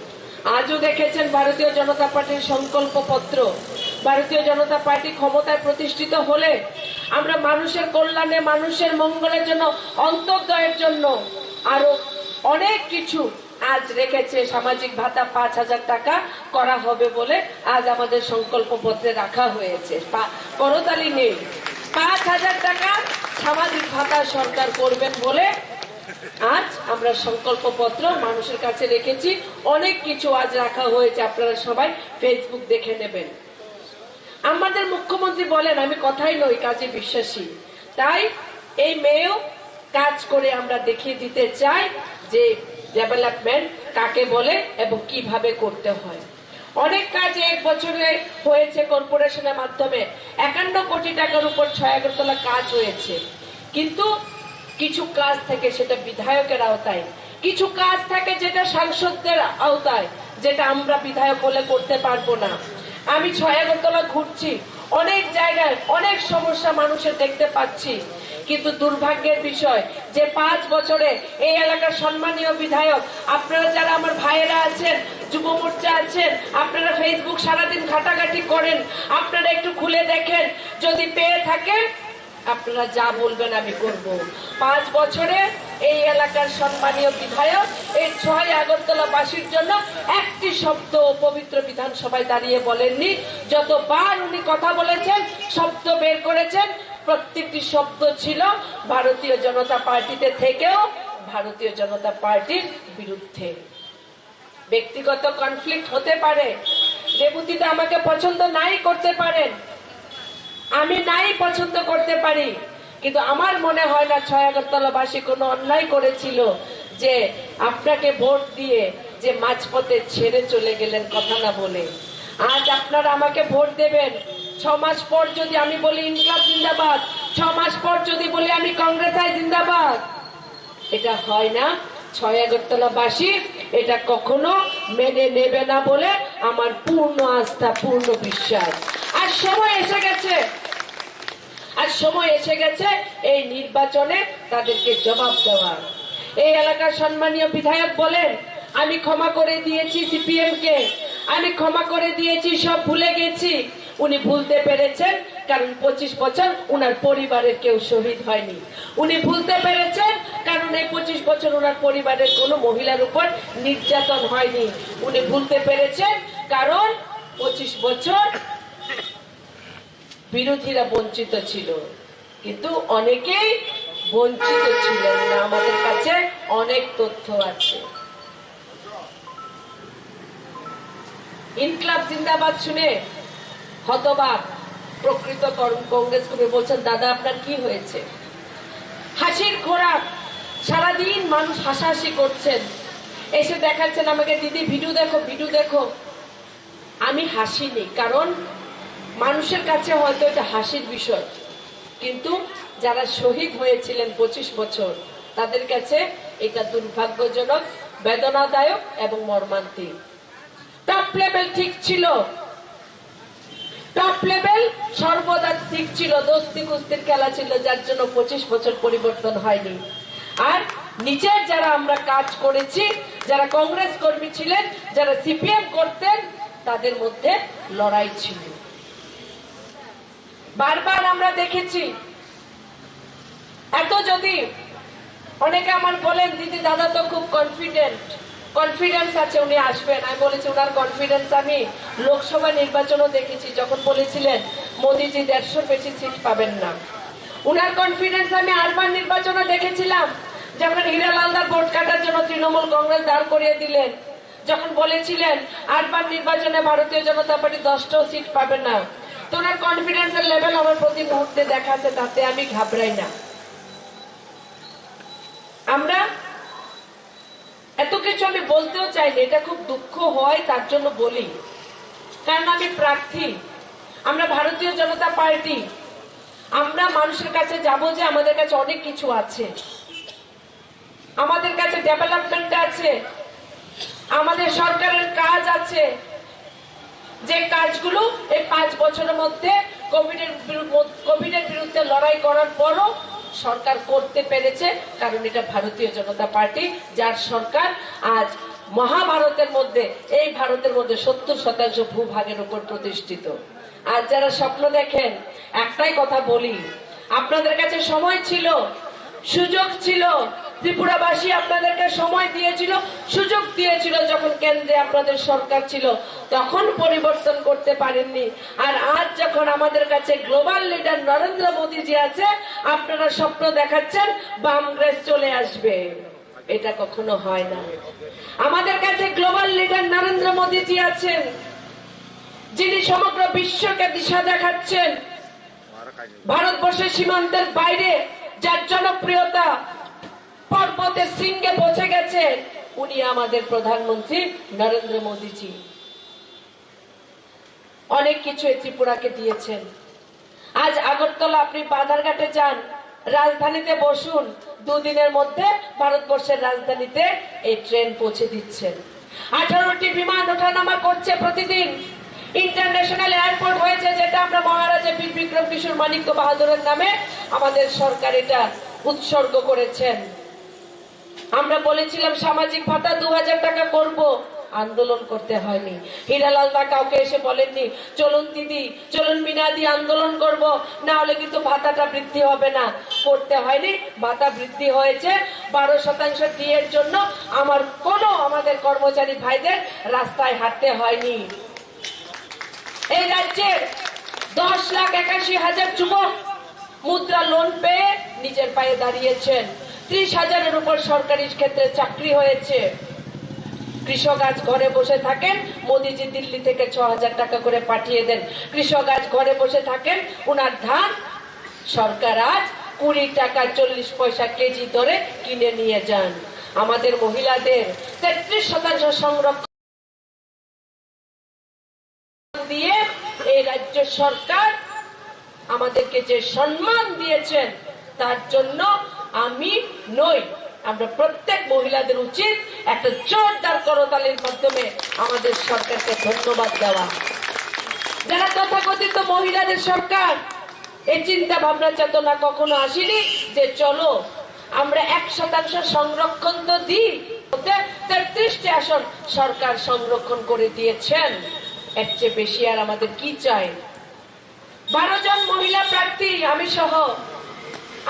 আজও দেখেছেন ভারতীয় জনতা পার্টির সংকল্প পত্র। ভারতীয় জনতা পার্টি ক্ষমতায় প্রতিষ্ঠিত হলে আমরা মানুষের কল্যাণে, মানুষের মঙ্গলের জন্য, অন্তর্দয়ের জন্য আরো অনেক কিছু আজ রেখেছে। সামাজিক ভাতা 5,000 টাকা করা হবে বলে আজ আমাদের সংকল্প পত্রে রাখা হয়েছে। করতালি নেই, 5,000 টাকা সামাজিক ভাতা সরকার করবেন বলে আজ আমরা সংকল্প পত্র মানুষের কাছে রেখেছি। অনেক কিছু আজ রাখা হয়েছে, আপনারা সবাই ফেসবুক দেখে নেবেন। আমাদের মুখ্যমন্ত্রী বলেন আমি কথাই নই, কাজে বিশ্বাসী। তাই এই মেয়েও কাজ করে আমরা দেখিয়ে দিতে চাই যে ডেভেলপমেন্ট কাকে বলে এবং কিভাবে করতে হয়। অনেক কাজ এক বছরে হয়েছে কর্পোরেশনের মাধ্যমে। 51 কোটি টাকার উপর 6 আগরতলা কাজ হয়েছে, কিন্তু কিছু কাজ থেকে সেটা বিধায়কের আওতায়, কিছু কাজ থাকে যেটা সাংসদদের আওতায়, যেটা আমরা বিধায়ক হলে করতে পারবো না। আমি 6 আগরতলা ঘুরছি, অনেক জায়গায় অনেক সমস্যা মানুষের দেখতে পাচ্ছি, কিন্তু দুর্ভাগ্যের বিষয় যে 5 বছরে এই এলাকার সম্মানীয় বিধায়ক, আপনারা যারা আমার ভাইয়েরা আছেন, যুব মোর্চা আছেন, আপনারা ফেসবুক সারাদিন ঘাটাঘাটি করেন, আপনারা একটু খুলে দেখেন, যদি পেয়ে থাকেন আপনারা যা বলবেন আমি করব। 5 বছরে এই এলাকার সম্মানীয় বিধায়ক এই 6 আগরতলা বাসীর জন্য একটি শব্দ পবিত্র বিধানসভায় দাঁড়িয়ে বলেননি। যতবার উনি কথা বলেছেন, শব্দ বের করেছেন, প্রত্যেকটি শব্দ ছিল ভারতীয় জনতা পার্টিতে থেকেও ভারতীয় জনতা পার্টির বিরুদ্ধে। ব্যক্তিগত কনফ্লিক্ট হতে পারে, রেবতীতে আমাকে পছন্দ নাই করতে পারেন, আমি নাই পছন্দ করতে পারি, কিন্তু আমার মনে হয় না 6 আগরতলাবাসী কোনো অন্যায় করেছিল যে আপনাকে ভোট দিয়ে যে মাঝপথে ছেড়ে চলে গেলেন কথা না বলে। আজ আপনারা আমাকে ভোট দেবেন, 6 মাস পর যদি আমি বলি ইনকলাব জিন্দাবাদ, 6 মাস পর যদি বলি আমি কংগ্রেস জিন্দাবাদ, এটা হয় না। 6 আগরতলাবাসী এটা কখনো মেনে নেবে না বলে আমার পূর্ণ আস্থা, পূর্ণ বিশ্বাস। আর সময় এসে গেছে, আর সময় এসে গেছে এই নির্বাচনে তাদেরকে জবাব দেওয়ার। এই এলাকার সম্মানীয় বিধায়ক বলেন আমি ক্ষমা করে দিয়েছি সিপিএম কে, আমি ক্ষমা করে দিয়েছি, সব ভুলে গেছি। উনি ভুলতে পেরেছেন কারণ 25 বছর উনার পরিবারের কেউ শহীদ হয়নি। উনি ভুলতে পেরেছেন কারণ এই 25 বছর উনার পরিবারের কোনো মহিলার উপর নির্যাতন হয়নি। উনি ভুলতে পেরেছেন কারণ 25 বছর বিরোধীরা বঞ্চিত ছিল, কিন্তু অনেকেই বঞ্চিত ছিলেন না। আমাদের কাছে অনেক তথ্য আছে। ইনকলাব জিন্দাবাদ শুনে হতবাক প্রকৃত কংগ্রেস কর্মী বলছেন দাদা আপনার কি হয়েছে? হাসির খোরাক, সারাদিন মানুষ হাসাহাসি করছেন, এসে দেখাচ্ছেন আমাকে দিদি ভিডিও দেখো, ভিডিও দেখো। আমি হাসিনি কারণ মানুষের কাছে হয়তো এটা হাসির বিষয়, কিন্তু যারা শহীদ হয়েছিলেন 25 বছর তাদের কাছে এটা দুর্ভাগ্যজনক, বেদনাদায়ক এবং মর্মান্তিক। টপ লেভেল ঠিক ছিল, টপ লেভেল সর্বদা ঠিক ছিল, দোস্তি কুস্তির খেলা ছিল, যার জন্য 25 বছর পরিবর্তন হয়নি। আর নিচের যারা আমরা কাজ করেছি, যারা কংগ্রেস কর্মী ছিলেন, যারা সিপিএম করতেন, তাদের মধ্যে লড়াই ছিল। বারবার আমরা দেখেছি। এত যদি অনেকে আমার বলেন দিদি দাদা তো খুব কনফিডেন্ট, কনফিডেন্স আছে উনি আসবেন। আমি বলেছি ওনার কনফিডেন্স আমি লোকসভা নির্বাচনও দেখেছি, যখন বলেছিলেন মোদিজি 150 বেশি সিট পাবেন না। উনার কনফিডেন্স আমি আরবান নির্বাচনও দেখেছিলাম, যখন হীরালালদার ভোট কাটার জন্য তৃণমূল কংগ্রেস দাঁড় করিয়ে দিলেন, যখন বলেছিলেন আরবান নির্বাচনে ভারতীয় জনতা পার্টি 10টাও সিট পাবে না। তো ওনার কনফিডেন্সের লেভেল আমার প্রতি মুহূর্তে দেখাচ্ছে, তাতে আমি ঘাবড়াই না। আমরা এত কিছু আমি বলতেও চাইনি, এটা খুব দুঃখ হয় তার জন্য বলি, কারণ আমি প্রার্থী, আমরা ভারতীয় জনতা পার্টি, আমরা মানুষের কাছে যাব যে আমাদের কাছে অনেক কিছু আছে, আমাদের কাছে ডেভেলপমেন্ট আছে, আমাদের সরকারের কাজ আছে, যে কাজগুলো এই 5 বছরের মধ্যে কোভিডের বিরুদ্ধে লড়াই করার পরও সরকার করতে পেরেছে, কারণ এটা ভারতীয় জনতা পার্টি, যার সরকার আজ মহাভারতের মধ্যে, এই ভারতের মধ্যে 70% ভূভাগের উপর প্রতিষ্ঠিত। আজ যারা স্বপ্ন দেখেন, একটাই কথা বলি, আপনাদের কাছে সময় ছিল, সুযোগ ছিল, ত্রিপুরাবাসী আপনাদেরকে সময় দিয়েছিল, সুযোগ দিয়েছিল, যখন কেন্দ্রে আপনাদের সরকার ছিল তখন পরিবর্তন করতে পারেননি। আর আজ যখন আমাদের কাছে গ্লোবাল লিডার নরেন্দ্র মোদীজি আছে, আপনারা স্বপ্ন দেখাচ্ছেন বামগ্রেস চলে আসবে, এটা কখনো হয় না। আমাদের কাছে গ্লোবাল লিডার নরেন্দ্র মোদীজি আছেন, যিনি সমগ্র বিশ্বকে দিশা দেখাচ্ছেন। ভারতবর্ষের সীমান্তের বাইরে যার জনপ্রিয়তা পর্বতের শৃঙ্গে পৌঁছে গেছে, উনি আমাদের প্রধানমন্ত্রী নরেন্দ্র মোদীজি। অনেক কিছু এই ত্রিপুরাকে দিয়েছেন। আজ আগরতলা আপনি বাধারঘাটে যান, রাজধানীতে বসুন, 2 দিনের মধ্যে ভারতবর্ষের রাজধানীতে এই ট্রেন পৌঁছে দিচ্ছেন। 18টি বিমান ওঠানামা করছে প্রতিদিন। ইন্টারন্যাশনাল এয়ারপোর্ট হয়েছে, যেটা আমরা মহারাজা বীর বিক্রম কিশোর মানিক্য বাহাদুরের নামে আমাদের সরকার এটা উৎসর্গ করেছেন। আমরা বলেছিলাম সামাজিক ভাতা 2000 টাকা করব, আন্দোলন করতে হয়নি। হীরালালদা কাউকে এসে বলেননি চলুন দিদি, চলুন বিনাদি আন্দোলন করব, না হলে কিন্তু ভাতাটা বৃদ্ধি হবে না। করতে হয়নি, ভাতা বৃদ্ধি হয়েছে। 12% ডিএর জন্য আমাদের কর্মচারী ভাইদের রাস্তায় হাঁটতে হয়নি। এই রাজ্যের 10,81,000 যুবক মুদ্রা লোন পেয়ে নিজের পায়ে দাঁড়িয়েছেন। 30,000-এর উপর সরকারি ক্ষেত্রে চাকরি হয়েছে। কৃষক আজ ঘরে বসে থাকেন, মোদীজি দিল্লি থেকে 6,000 টাকা করে পাঠিয়ে দেন। কৃষক আজ ঘরে বসে থাকেন, উনার ধান সরকার আজ 20 টাকা 40 পয়সা কেজি দরে কিনে নিয়ে যান। আমাদের মহিলাদের 33% সংরক্ষণ দিয়ে এই রাজ্য সরকার আমাদেরকে যে সম্মান দিয়েছেন, তার জন্য আমি নই, আমরা প্রত্যেক মহিলাদের উচিত একটা জোরদার করতালির মাধ্যমে আমাদের সরকারকে ধন্যবাদ দেওয়া। যারা তথাকথিত মহিলাদের সরকার, এই চিন্তা ভাবনা চেতনা কখনো আসেনি যে চলো আমরা 1% সংরক্ষণ তো দিই। 33টি আসন সরকার সংরক্ষণ করে দিয়েছেন, এর চেয়ে বেশি আর আমাদের কি চাই? 12 জন মহিলা প্রার্থী আমি সহ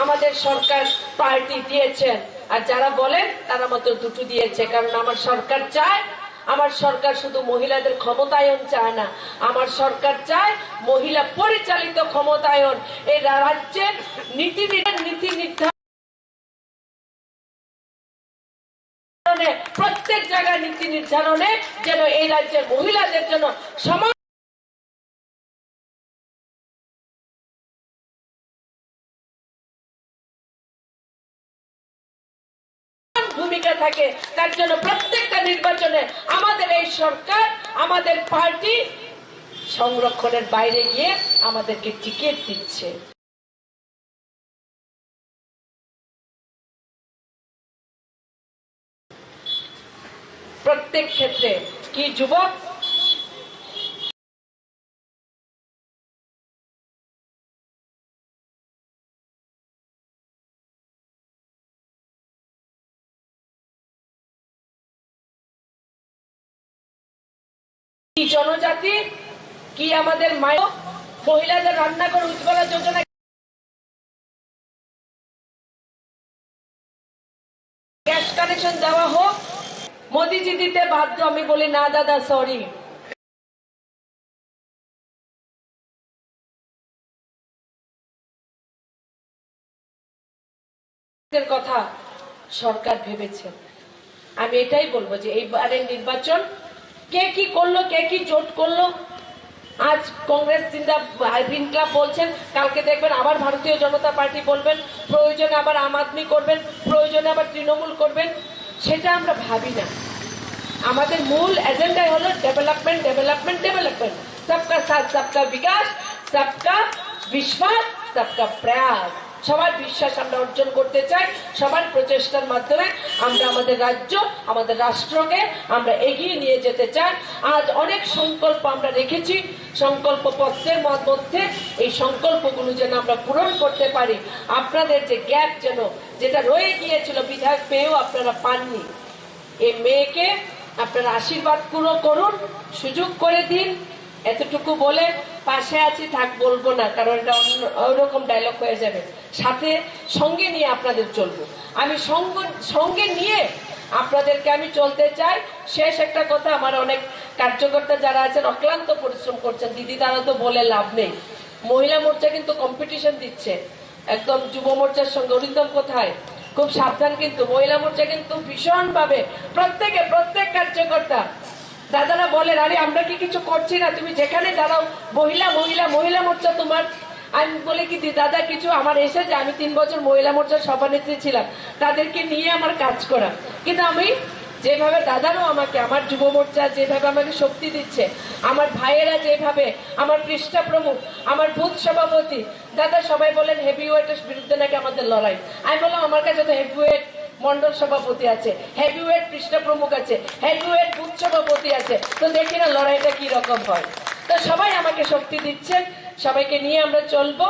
আমাদের সরকার পার্টি দিয়েছেন, আর যারা বলেন তারা মাত্র 2টি দিয়েছে। কারণ আমার সরকার চায়, আমার সরকার শুধু মহিলাদের ক্ষমতায়ন চায় না, আমার সরকার চায় মহিলা পরিচালিত ক্ষমতায়ন। এই রাজ্যের নীতি নির্ধারণে, প্রত্যেক জায়গায় নীতি নির্ধারণে যেন এই রাজ্যের মহিলাদের জন্য সমান ভূমিকা থাকে, তার জন্য প্রত্যেকটা নির্বাচনে আমাদের এই সরকার, আমাদের পার্টি সংরক্ষণের বাইরে গিয়ে আমাদেরকে টিকিট দিচ্ছে। প্রত্যেক ক্ষেত্রে কি যুবক কি জনজাতি, কি আমাদের মায়ের মহিলাদের রান্নাঘর উজ্জ্বলা যোজনা, গ্যাস কানেকশন দেওয়া হোক, মোদিজি দিতে বাধ্য। আমি বলি না দাদা, সরি। কথা সরকার ভেবেছে। আমি এটাই বলবো যে এইবারের নির্বাচন কে কি করলো, কে কি জোট করলো। আজ কংগ্রেস গ্রিন ক্লাব বলছেন, কালকে দেখবেন আবার ভারতীয় জনতা পার্টি বলবেন, প্রয়োজনে আবার আম আদমি করবেন, প্রয়োজনে আবার তৃণমূল করবেন। সেটা আমরা ভাবি না। আমাদের মূল এজেন্ডাই হলো ডেভেলপমেন্ট, ডেভেলপমেন্ট, ডেভেলপমেন্ট। সবকা সাথ, সবকা বিকাশ, সবকা বিশ্বাস, সবকা প্রয়াস। সবার বিশ্বাস আমরা অর্জন করতে চাই। সবার প্রচেষ্টার মাধ্যমে আমরা আমাদের রাজ্য, আমাদের রাষ্ট্রকে আমরা এগিয়ে নিয়ে যেতে চাই। আজ অনেক সংকল্প আমরা রেখেছি। সংকল্প পত্রের মধ্যে এই সংকল্পগুলো যেন আমরা পূরণ করতে পারি। আপনাদের যে গ্যাপ যেটা রয়ে গিয়েছিল, বিধায়ক পেয়েও আপনারা পাননি, এই মেয়েকে আপনারা আশীর্বাদ করুন, সুযোগ করে দিন। এতটুকু বলে পাশে আছি থাক বলবো না, কারণ এটা অন্যরকম ডায়লগ হয়ে যাবে। সাথে সঙ্গে নিয়ে আপনাদের চলবো। আমি সঙ্গে নিয়ে আপনাদেরকে আমি চলতে চাই। শেষ একটা কথা, আমার অনেক কার্যকর্তা যারা আছেন অক্লান্ত পরিশ্রম করছেন, দিদি তারা তো বলে লাভ নেই। মহিলা মোর্চা কিন্তু কম্পিটিশন দিচ্ছে একদম যুব মোর্চার সঙ্গে। অরিন্দম কোথায়? খুব সাবধান কিন্তু। মহিলা মোর্চা কিন্তু ভীষণ ভাবে প্রত্যেক কার্যকর্তা দাদারা বলেন, আরে আমরা কি কিছু করছি না, তুমি যেখানে দাঁড়াও মহিলা মোর্চা তোমার। আমি বলে কি দাদা কিছু আমার এসে যে আমি 3 বছর মহিলা মোর্চার সভানেত্রী ছিলাম, তাদেরকে নিয়ে আমার কাজ করা। কিন্তু আমি যেভাবে দাদারও আমাকে, আমার যুব মোর্চা যেভাবে আমাকে শক্তি দিচ্ছে, আমার ভাইয়েরা যেভাবে, আমার পৃষ্ঠা প্রমুখ, আমার বুথ সভাপতি, দাদা সবাই বলেন হেভিওয়েটের বিরুদ্ধে নাকি আমাদের লড়াই। আমি বললাম আমার কাছে তো হেভিওয়েট মন্ডল সভাপতি আছে, হেভিওয়েট পৃষ্ঠা প্রমুখ আছে, হেভিওয়েট বুথ সভাপতি আছে, তো দেখি না লড়াইটা কি রকম হয়। তো সবাই আমাকে শক্তি দিচ্ছেন, সবাইকে নিয়ে আমরা চলবো।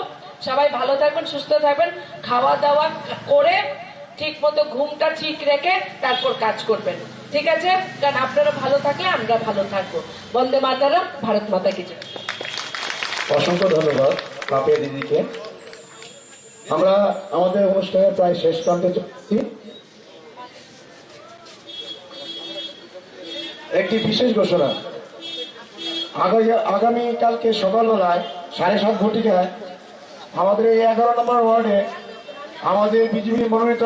সবাই ভালো থাকবেন, সুস্থ থাকবেন, খাওয়া দাওয়া করে ঠিক মতো ঘুমটা ঠিক রেখে তারপর কাজ করবেন, ঠিক আছে? কারণ আপনারা ভালো থাকলে আমরা ভালো থাকবো। বন্দে মাতারাম, ভারত মাতা কি জয়। অসংখ্য ধন্যবাদ কাপিয়া দিদিকে। আমরা আমাদের অনুষ্ঠানের প্রায় শেষ প্রান্তে চলছি। একটি বিশেষ ঘোষণা, আগামী কালকে সকালবেলায় 7:30 ঘটিকায় আমাদের এই 11 নম্বর ওয়ার্ডে আমাদের বিজেপি মনোনীত